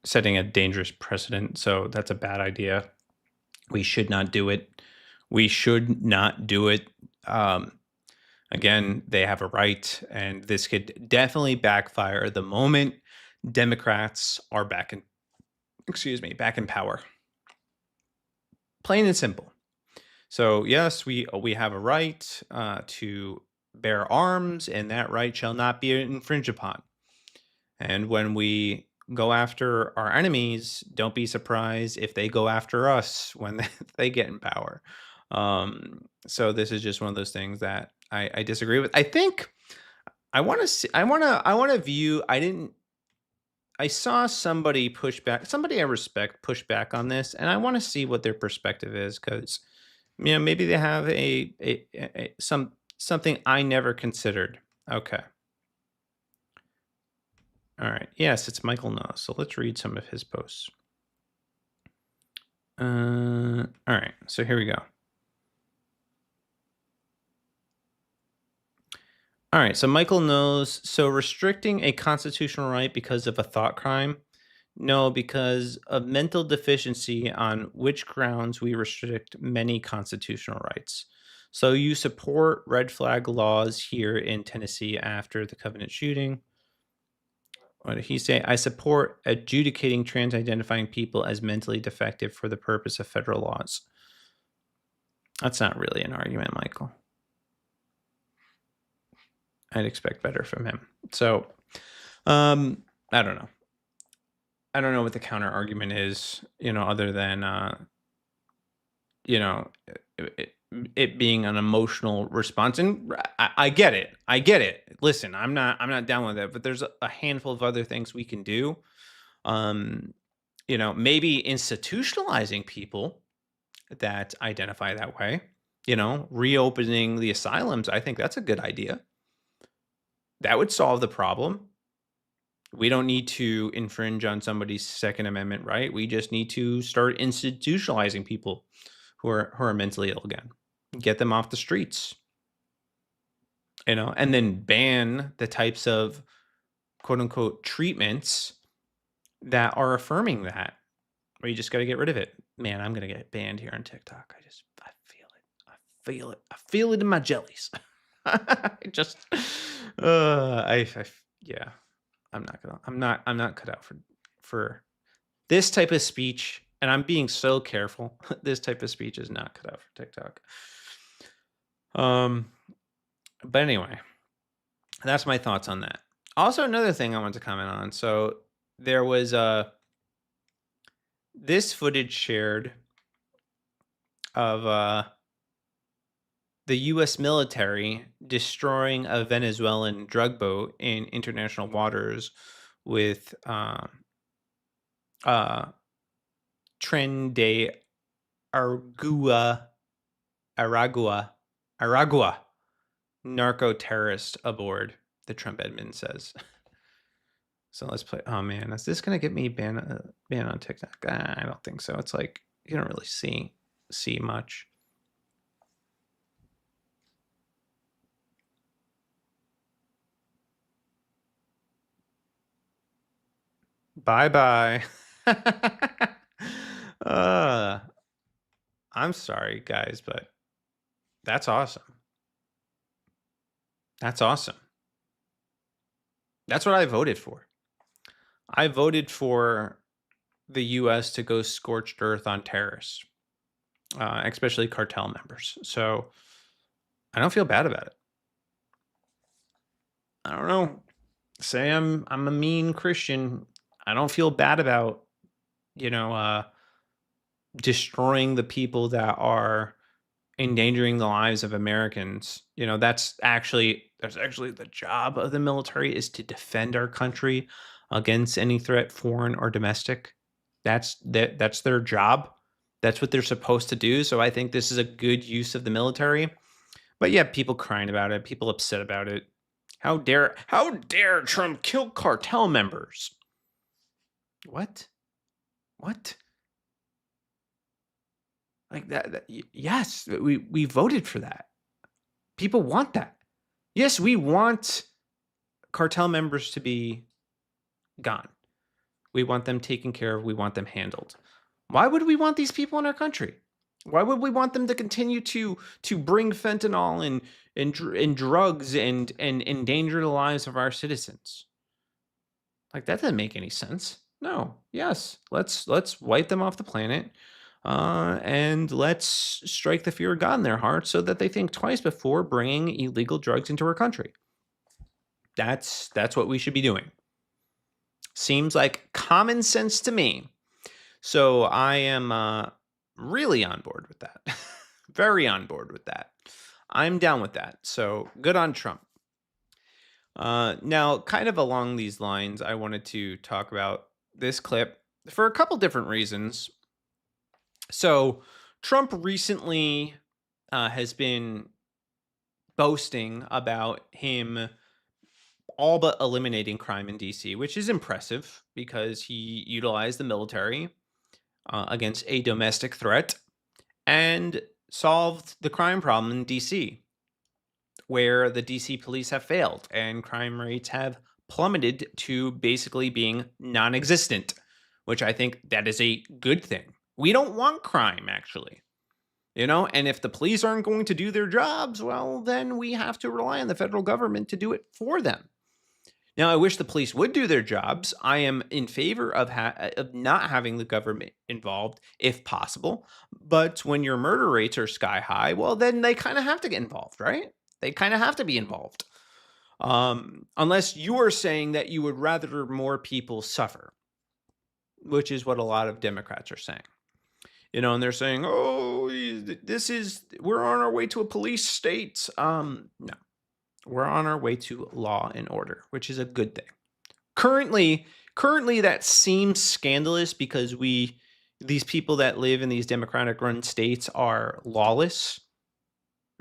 setting a dangerous precedent. So that's a bad idea. We should not do it. We should not do it. Again, they have a right, and this could definitely backfire the moment Democrats are back in power. Plain and simple. So yes, we have a right to bear arms, and that right shall not be infringed upon. And when we go after our enemies, don't be surprised if they go after us when they get in power. So this is just one of those things that I disagree with. I think I want to view. I saw somebody push back. Somebody I respect push back on this, and I want to see what their perspective is because maybe they have something I never considered. Okay. All right. Yes, it's Michael Knows. So let's read some of his posts. All right. So here we go. All right. So Michael Knows. So restricting a constitutional right because of a thought crime. No, because of mental deficiency on which grounds we restrict many constitutional rights. So you support red flag laws here in Tennessee after the Covenant shooting. What did he say? I support adjudicating trans identifying people as mentally defective for the purpose of federal laws. That's not really an argument, Michael. I'd expect better from him. So, I don't know. I don't know what the counter argument is, other than you know, it being an emotional response. And I get it. I get it. Listen, I'm not down with it, but there's a handful of other things we can do. Um, maybe institutionalizing people that identify that way, reopening the asylums. I think that's a good idea. That would solve the problem. We don't need to infringe on somebody's Second Amendment right. We just need to start institutionalizing people who are mentally ill again. Get them off the streets, and then ban the types of quote unquote treatments that are affirming that. Or you just got to get rid of it. Man, I'm gonna get banned here on TikTok. I feel it. I feel it. I feel it in my jellies. I just, yeah. I'm not cut out for this type of speech, and I'm being so careful. This type of speech is not cut out for TikTok. But anyway, that's my thoughts on that. Also, another thing I want to comment on. So there was this footage shared of the U.S. military destroying a Venezuelan drug boat in international waters with Tren de Aragua narco terrorist aboard, the Trump admin says. So let's play. Oh man, is this gonna get me banned on TikTok? I don't think so. It's like you don't really see much. Bye bye. I'm sorry, guys, but that's awesome. That's awesome. That's what I voted for. I voted for the U.S. to go scorched earth on terrorists, especially cartel members. So I don't feel bad about it. I don't know. Say I'm a mean Christian. I don't feel bad about, destroying the people that are endangering the lives of Americans. That's actually the job of the military, is to defend our country against any threat, foreign or domestic. That's their job. That's what they're supposed to do. So I think this is a good use of the military. But yeah, people crying about it, people upset about it. How dare Trump kill cartel members? What? Like that yes, we voted for that. People want that. Yes, we want cartel members to be gone. We want them taken care of. We want them handled. Why would we want these people in our country? Why would we want them to continue to bring fentanyl and drugs and endanger the lives of our citizens? Like that doesn't make any sense. No. Yes. Let's wipe them off the planet. And let's strike the fear of God in their hearts so that they think twice before bringing illegal drugs into our country. That's what we should be doing. Seems like common sense to me. So I am really on board with that. Very on board with that. I'm down with that. So good on Trump. Now, kind of along these lines, I wanted to talk about this clip for a couple different reasons. So Trump recently has been boasting about him all but eliminating crime in DC, which is impressive because he utilized the military against a domestic threat and solved the crime problem in DC, where the DC police have failed and crime rates have plummeted to basically being non-existent, which I think that is a good thing. We don't want crime, actually. And if the police aren't going to do their jobs, well, then we have to rely on the federal government to do it for them. Now, I wish the police would do their jobs. I am in favor of not having the government involved if possible. But when your murder rates are sky high, well, then they kind of have to get involved, right? They kind of have to be involved. Unless you are saying that you would rather more people suffer, which is what a lot of Democrats are saying. And they're saying, "Oh, we're on our way to a police state." No, we're on our way to law and order, which is a good thing. Currently, that seems scandalous because these people that live in these Democratic-run states are lawless.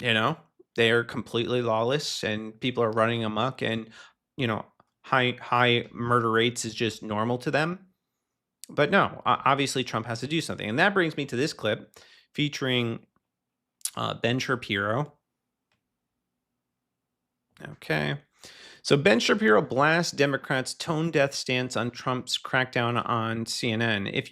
You know, they are completely lawless, and people are running amok, and you know, high murder rates is just normal to them. But no, obviously Trump has to do something. And that brings me to this clip featuring Ben Shapiro. Okay. So Ben Shapiro blasts Democrats' tone deaf stance on Trump's crackdown on CNN. If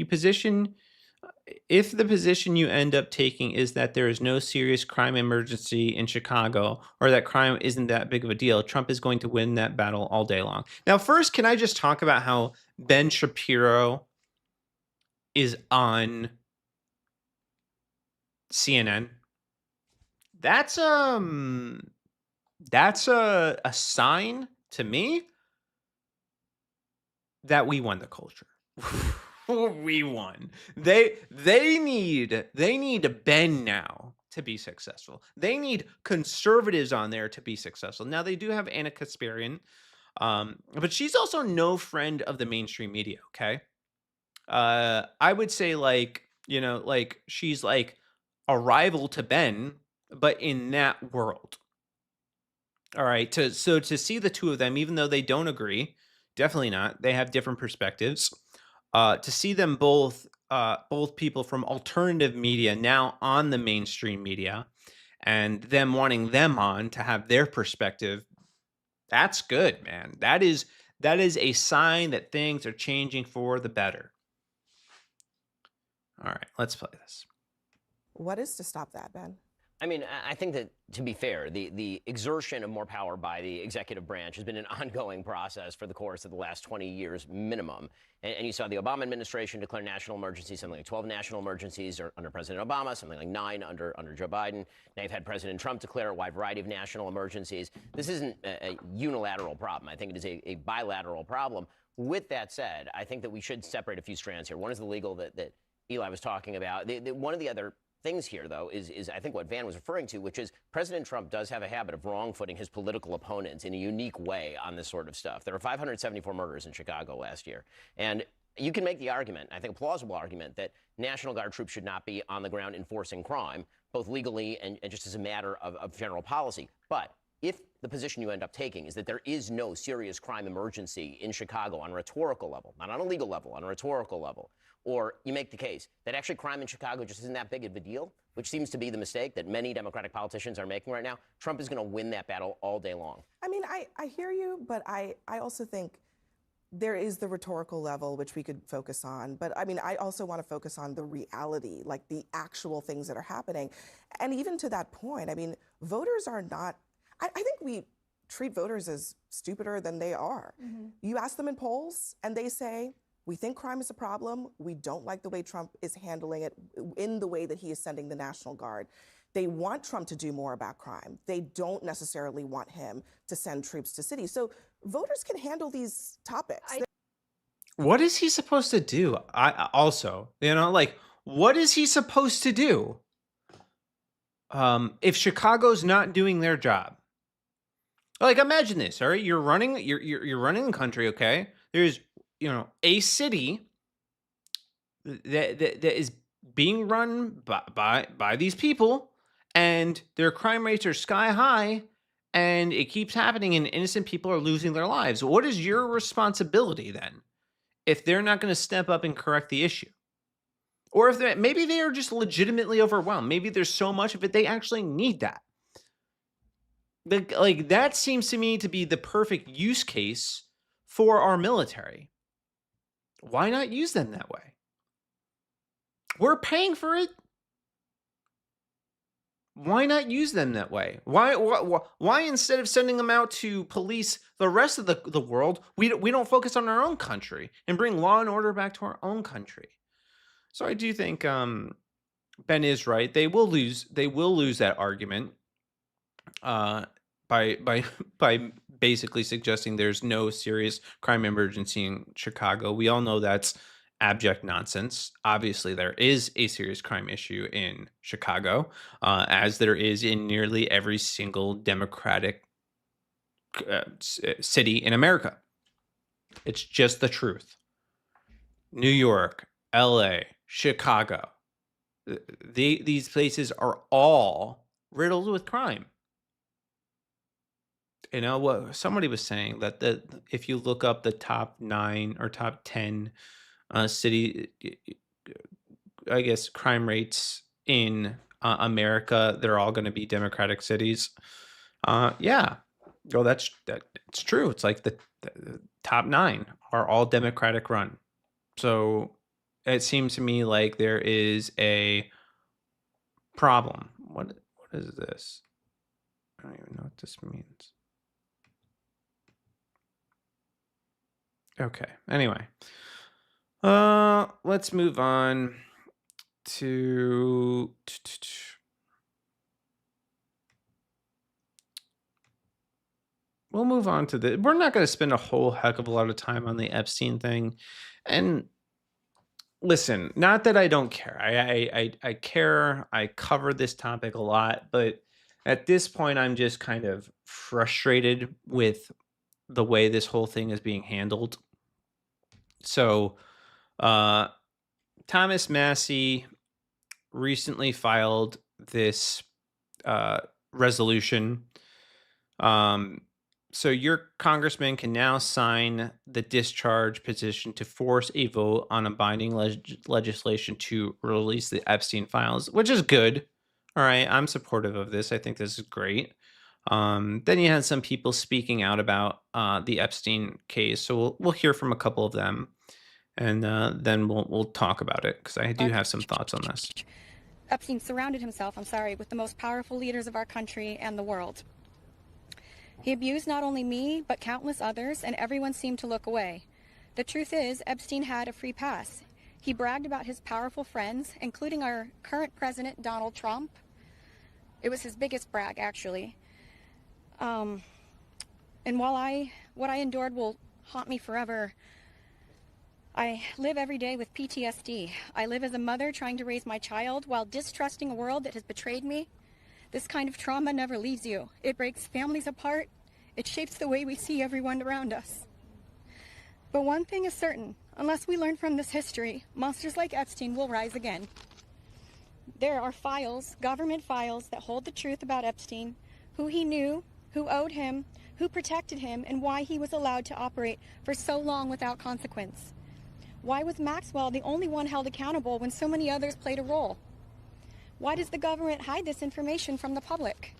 the position you end up taking is that there is no serious crime emergency in Chicago or that crime isn't that big of a deal, Trump is going to win that battle all day long. Now, first, can I just talk about how Ben Shapiro is on CNN? That's a sign to me that we won the culture. We won. They need Ben now to be successful. They need conservatives on there to be successful. Now they do have Anna Kasparian, but she's also no friend of the mainstream media. Okay, I would say like she's like a rival to Ben, but in that world. All right. To see the two of them, even though they don't agree, definitely not. They have different perspectives. To see them both people from alternative media now on the mainstream media, and them wanting them on to have their perspective, that's good, man. That is a sign that things are changing for the better. All right, let's play this. What is to stop that, Ben? I mean, I think that, to be fair, the exertion of more power by the executive branch has been an ongoing process for the course of the last 20 years minimum. And you saw the Obama administration declare national emergencies, something like 12 national emergencies under President Obama, something like 9 under Joe Biden. Now you've had President Trump declare a wide variety of national emergencies. This isn't a unilateral problem. I think it is a bilateral problem. With that said, I think that we should separate a few strands here. One is the legal that Eli was talking about. One of the other things here, though, is I think what Van was referring to, which is President Trump does have a habit of wrong-footing his political opponents in a unique way on this sort of stuff. There were 574 murders in Chicago last year. And you can make the argument, I think a plausible argument, that National Guard troops should not be on the ground enforcing crime, both legally and just as a matter of general policy. But if the position you end up taking is that there is no serious crime emergency in Chicago on a rhetorical level, not on a legal level, on a rhetorical level, or you make the case that actually crime in Chicago just isn't that big of a deal, which seems to be the mistake that many Democratic politicians are making right now, Trump is going to win that battle all day long. I mean, I hear you, but I also think there is the rhetorical level, which we could focus on. But I mean, I also want to focus on the reality, like the actual things that are happening. And even to that point, I mean, voters are not, I think we treat voters as stupider than they are. Mm-hmm. You ask them in polls and they say, we think crime is a problem. We don't like the way Trump is handling it in the way that he is sending the National Guard. They want Trump to do more about crime. They don't necessarily want him to send troops to cities. So voters can handle these topics. What is he supposed to do? I also, what is he supposed to do? If Chicago's not doing their job, like imagine this, all right? You're running the country, okay? There's a city that is being run by these people, and their crime rates are sky high, and it keeps happening, and innocent people are losing their lives. What is your responsibility then, if they're not going to step up and correct the issue? Or if maybe they are just legitimately overwhelmed. Maybe there's so much of it they actually need that. Like that seems to me to be the perfect use case for our military. Why not use them that way? We're paying for it. Why not use them that way? Why instead of sending them out to police the rest of the world, we don't focus on our own country and bring law and order back to our own country? So I do think Ben is right. They will lose that argument. by by basically suggesting there's no serious crime emergency in Chicago. We all know that's abject nonsense. Obviously, there is a serious crime issue in Chicago, as there is in nearly every single Democratic city in America. It's just the truth. New York, LA, Chicago. These places are all riddled with crime. You know what somebody was saying that if you look up the top 9 or top 10 city, I guess, crime rates in America, they're all going to be Democratic cities. Yeah. Oh, it's true. It's like the top 9 are all Democratic run. So it seems to me like there is a problem. What is this? I don't even know what this means. Okay. Anyway, let's move on to. We'll move on to the. We're not going to spend a whole heck of a lot of time on the Epstein thing, and listen, not that I don't care. I care. I cover this topic a lot, but at this point, I'm just kind of frustrated with the way this whole thing is being handled. So, uh, Thomas Massey recently filed this resolution. So your congressman can now sign the discharge petition to force a vote on a binding legislation to release the Epstein files, which is good. All right, I'm supportive of this. I think this is great. Then you had some people speaking out about the Epstein case, so we'll hear from a couple of them, and then we'll talk about it because I do have some thoughts on this. Epstein surrounded himself, with the most powerful leaders of our country and the world. He abused not only me, but countless others, and everyone seemed to look away. The truth is, Epstein had a free pass. He bragged about his powerful friends, including our current president, Donald Trump. It was his biggest brag, actually. And what I endured will haunt me forever. I live every day with PTSD. I live as a mother trying to raise my child while distrusting a world that has betrayed me. This kind of trauma never leaves you. It breaks families apart. It shapes the way we see everyone around us. But one thing is certain, unless we learn from this history, monsters like Epstein will rise again. There are files, government files, that hold the truth about Epstein, who he knew, who owed him, who protected him, and why he was allowed to operate for so long without consequence. Why was Maxwell the only one held accountable when so many others played a role? Why does the government hide this information from the public?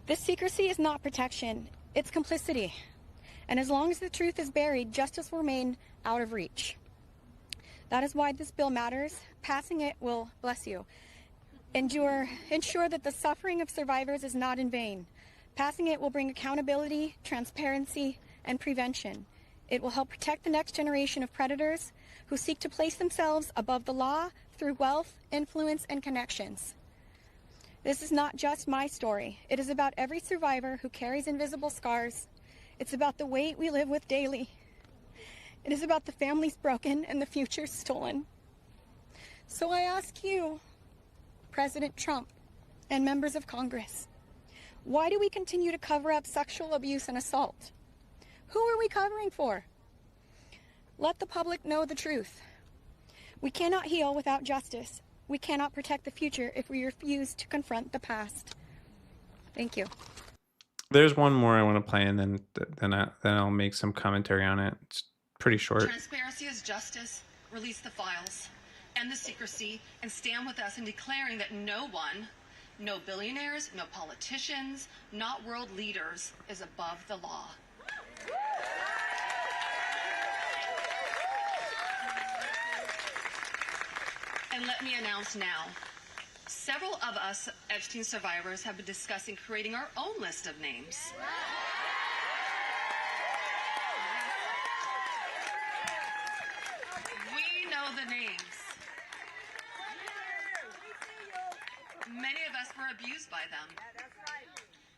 This secrecy is not protection, it's complicity. And as long as the truth is buried, justice will remain out of reach. That is why this bill matters. Passing it will, bless you, ensure that the suffering of survivors is not in vain. Passing it will bring accountability, transparency, and prevention. It will help protect the next generation of predators who seek to place themselves above the law through wealth, influence, and connections. This is not just my story. It is about every survivor who carries invisible scars. It's about the weight we live with daily. It is about the families broken and the future stolen. So I ask you, President Trump and members of Congress, why do we continue to cover up sexual abuse and assault? Who are we covering for? Let the public know the truth. We cannot heal without justice. We cannot protect the future if we refuse to confront the past. Thank you. There's one more I want to play, and then I'll make some commentary on it. It's pretty short. Transparency is justice. Release the files, end the secrecy, and stand with us in declaring that no one, no billionaires, no politicians, not world leaders, is above the law. And let me announce now, several of us Epstein survivors have been discussing creating our own list of names. We know the names. Many of us were abused by them.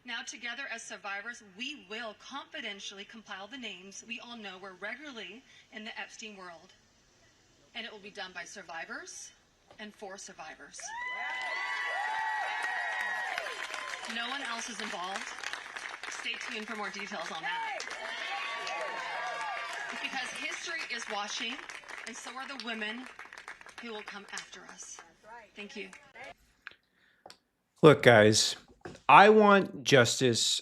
Now, together as survivors, we will confidentially compile the names we all know were regularly in the Epstein world. And it will be done by survivors and for survivors. No one else is involved. Stay tuned for more details on that. Because history is watching, and so are the women who will come after us. Thank you. Look, guys, I want justice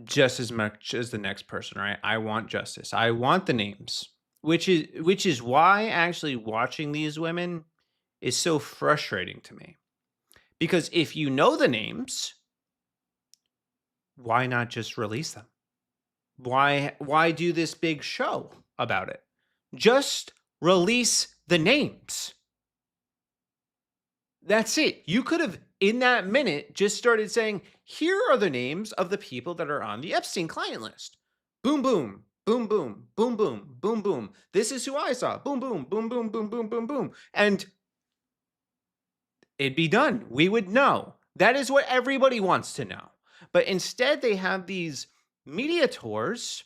just as much as the next person, right? I want justice. I want the names, which is why actually watching these women is so frustrating to me. Because if you know the names, why not just release them? Why do this big show about it? Just release the names. That's it. You could have, in that minute, just started saying, here are the names of the people that are on the Epstein client list. Boom, boom, boom, boom, boom, boom, boom, boom. This is who I saw. Boom, boom, boom, boom, boom, boom, boom, boom. And it'd be done. We would know. That is what everybody wants to know. But instead, they have these media tours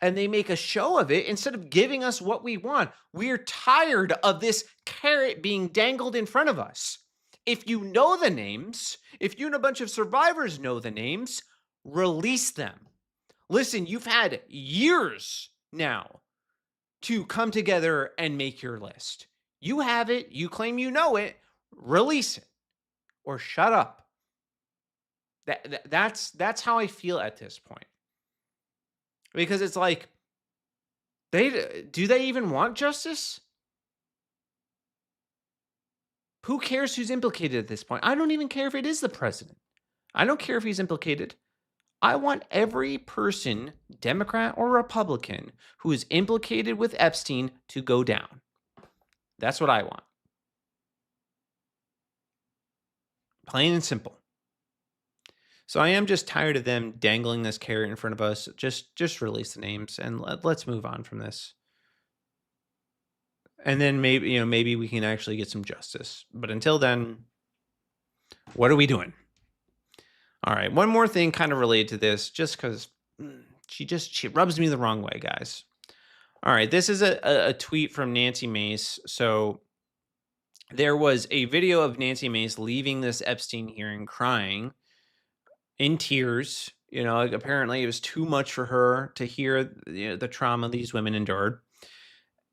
and they make a show of it instead of giving us what we want. We're tired of this carrot being dangled in front of us. If you know the names, if you and a bunch of survivors know the names, release them. Listen, you've had years now to come together and make your list. You have it. You claim you know it. Release it or shut up. That's how I feel at this point. Because it's like, do they even want justice? Who cares who's implicated at this point? I don't even care if it is the president. I don't care if he's implicated. I want every person, Democrat or Republican, who is implicated with Epstein to go down. That's what I want. Plain and simple. So I am just tired of them dangling this carrot in front of us. Just release the names and let's move on from this. And then maybe we can actually get some justice. But until then, what are we doing? All right, one more thing kind of related to this, just because she rubs me the wrong way, guys. All right, this is a tweet from Nancy Mace. So there was a video of Nancy Mace leaving this Epstein hearing crying, in tears. Apparently it was too much for her to hear the trauma these women endured.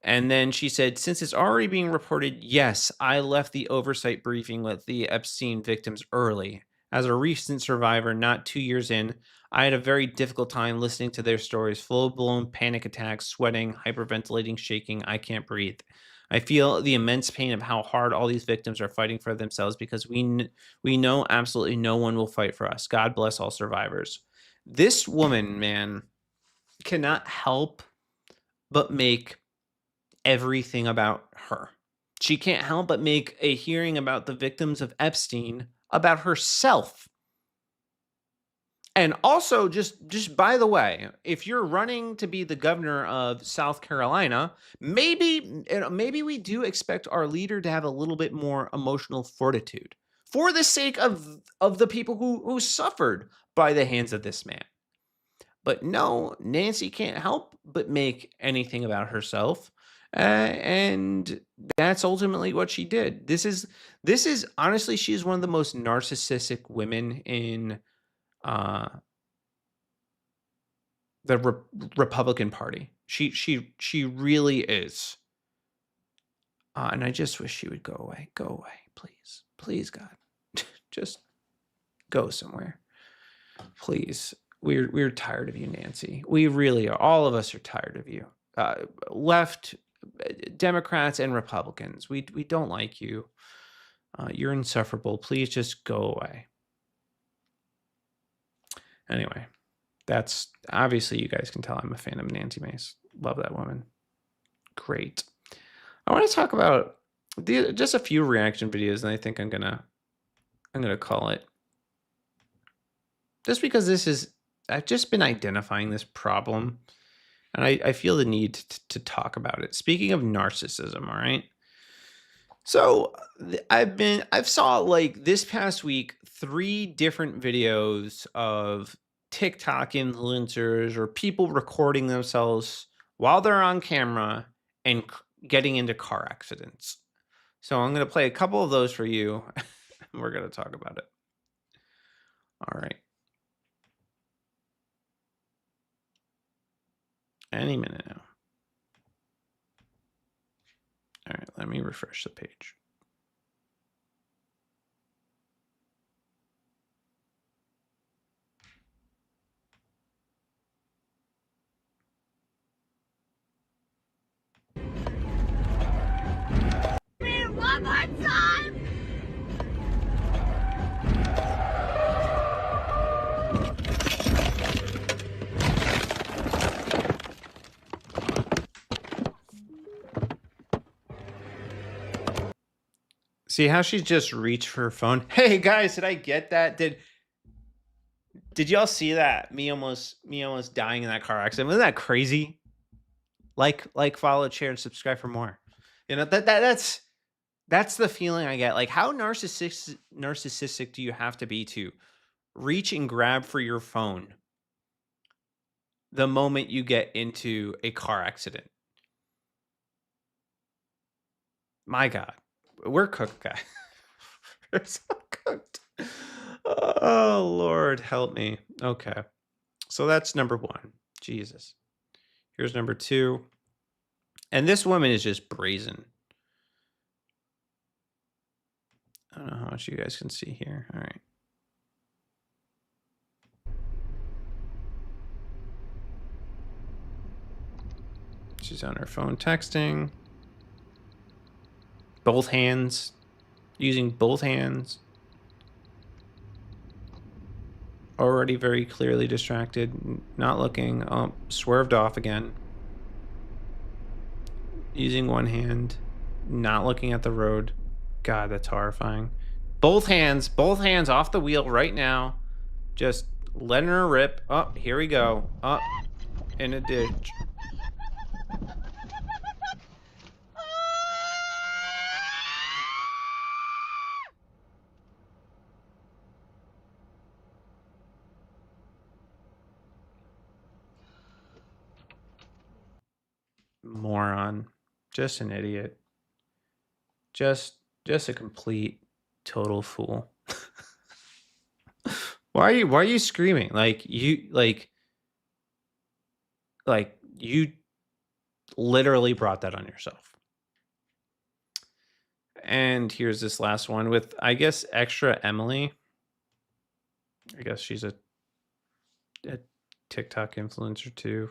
And then she said, since it's already being reported, yes, I left the oversight briefing with the Epstein victims early. As a recent survivor, not 2 years in, I had a very difficult time listening to their stories, full-blown panic attacks, sweating, hyperventilating, shaking, I can't breathe. I feel the immense pain of how hard all these victims are fighting for themselves because we know absolutely no one will fight for us. God bless all survivors. This woman, man, cannot help but make everything about her. She can't help but make a hearing about the victims of Epstein about herself. And also, just by the way, if you're running to be the governor of South Carolina, maybe we do expect our leader to have a little bit more emotional fortitude for the sake of the people who suffered by the hands of this man. But no, Nancy can't help but make anything about herself. And that's ultimately what she did. This is honestly, she's one of the most narcissistic women in the Republican Party. She really is. And I just wish she would go away. Go away, please. Please, God. Just go somewhere. Please. We're tired of you, Nancy. We really are. All of us are tired of you. Left Democrats and Republicans. We don't like you. You're insufferable. Please just go away. Anyway, that's obviously, you guys can tell I'm a fan of Nancy Mace. Love that woman. Great. I want to talk about just a few reaction videos, and I think I'm gonna call it. Just because I've just been identifying this problem, and I feel the need to talk about it. Speaking of narcissism, all right. So I've saw like this past week 3 different videos of TikTok influencers or people recording themselves while they're on camera and getting into car accidents. So I'm going to play a couple of those for you. And we're going to talk about it. All right. Any minute now. All right, let me refresh the page. One more time! See how she just reached for her phone? Hey guys, did I get that? Did y'all see that? Me almost dying in that car accident. Wasn't that crazy? Like, follow, share, and subscribe for more. You know, that's the feeling I get. Like, how narcissistic do you have to be to reach and grab for your phone the moment you get into a car accident? My God, we're cooked, guys. We're so cooked. Oh, Lord, help me. Okay. So that's number 1. Jesus. Here's number 2. And this woman is just brazen. I don't know how much you guys can see here. All right. She's on her phone texting. Both hands. Using both hands. Already very clearly distracted. Not looking. Oh, swerved off again. Using one hand. Not looking at the road. God, that's horrifying. Both hands off the wheel right now. Just letting her rip. Oh, here we go. Up in a ditch. Moron. Just an idiot. Just a complete total fool. Why are you screaming? Like you literally brought that on yourself. And here's this last one with, I guess, extra Emily. I guess she's a TikTok influencer too.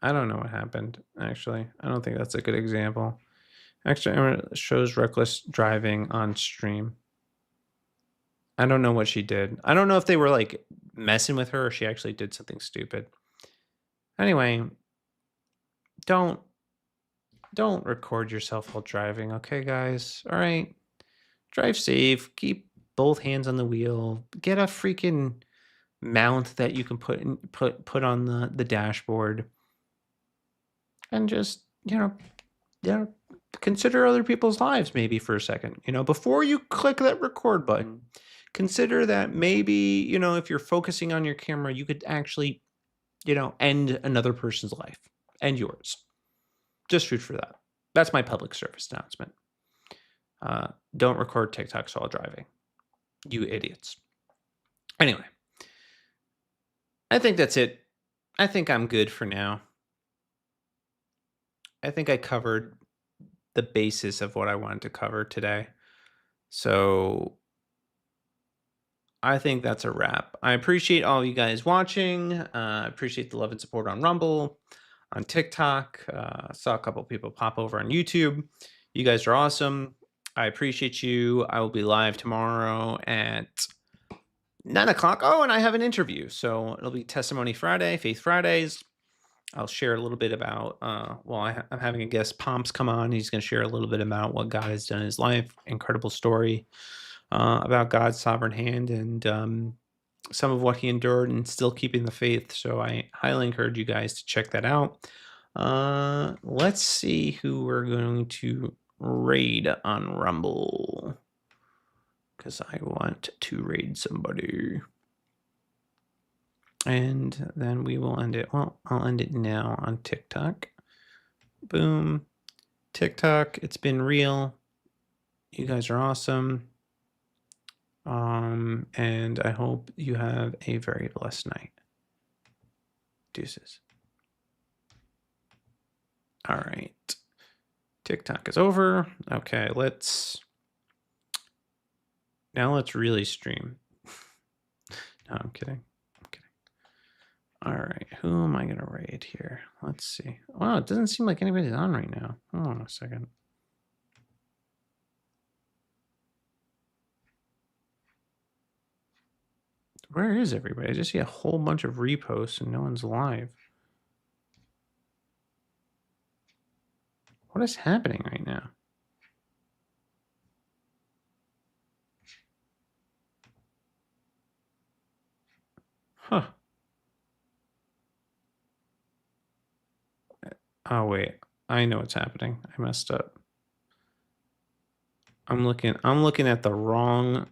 I don't know what happened, actually. I don't think that's a good example. Actually, it shows reckless driving on stream. I don't know what she did. I don't know if they were like messing with her or she actually did something stupid. Anyway, don't record yourself while driving, okay, guys? All right. Drive safe. Keep both hands on the wheel. Get a freaking mount that you can put on the dashboard. And just, consider other people's lives maybe for a second. Before you click that record button, consider that maybe, if you're focusing on your camera, you could actually, end another person's life and yours. Just food for that. That's my public service announcement. Don't record TikToks while driving. You idiots. Anyway, I think that's it. I think I'm good for now. I think I covered the basis of what I wanted to cover today. So I think that's a wrap. I appreciate all of you guys watching. I appreciate the love and support on Rumble, on TikTok. Saw a couple people pop over on YouTube. You guys are awesome. I appreciate you. I will be live tomorrow at 9 o'clock. Oh, and I have an interview. So it'll be Testimony Friday, Faith Fridays. I'll share a little bit about, I'm having a guest, Pomps, come on. He's going to share a little bit about what God has done in his life. Incredible story. about God's sovereign hand and some of what he endured and still keeping the faith. So I highly encourage you guys to check that out. Let's see who we're going to raid on Rumble, because I want to raid somebody. And then we will end it. Well, I'll end it now on TikTok. Boom. TikTok, it's been real. You guys are awesome. And I hope you have a very blessed night. Deuces. All right. TikTok is over. Okay, now let's really stream. No, I'm kidding. All right, who am I gonna raid here? Let's see. Wow, it doesn't seem like anybody's on right now. Hold on a second. Where is everybody? I just see a whole bunch of reposts and no one's live. What is happening right now? Huh. Oh wait, I know what's happening. I messed up. I'm looking at the wrong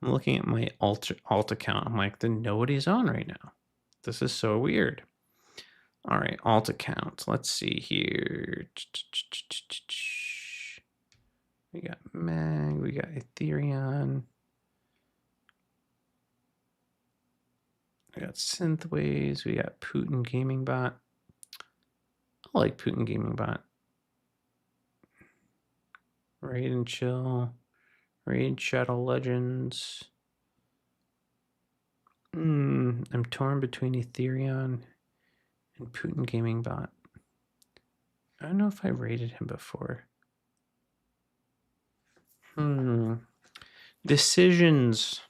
I'm looking at my alt account. I'm like, then nobody's on right now. This is so weird. All right, alt account. Let's see here. We got Mag, we got Ethereum. We got Synthwaves, we got Putin Gaming Bot. I like Putin Gaming Bot. Raid and Chill. Raid Shadow Legends. I'm torn between Ethereum and Putin Gaming Bot. I don't know if I raided him before. Decisions.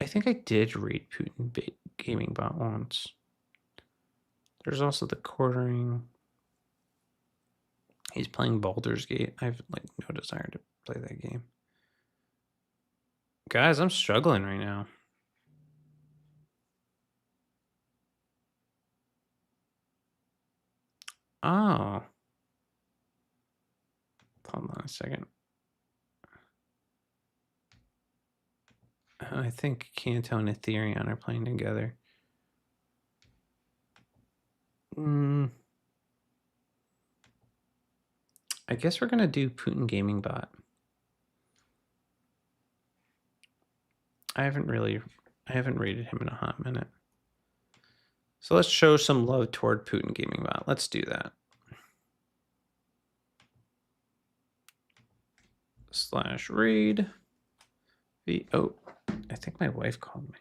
I think I did raid Putin Gaming Bot once. There's also the quartering. He's playing Baldur's Gate. I have like no desire to play that game. Guys, I'm struggling right now. Oh. Hold on a second. I think Kanto and Ethereum are playing together. I guess we're going to do Putin Gaming Bot. I haven't rated him in a hot minute. So let's show some love toward Putin Gaming Bot. Let's do that. /raid. Oh, I think my wife called me.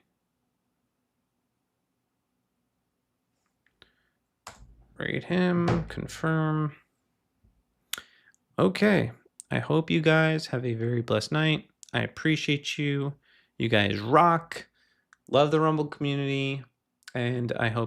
Raid him, confirm. Okay, I hope you guys have a very blessed night. I appreciate you. You guys rock. Love the Rumble community. And I hope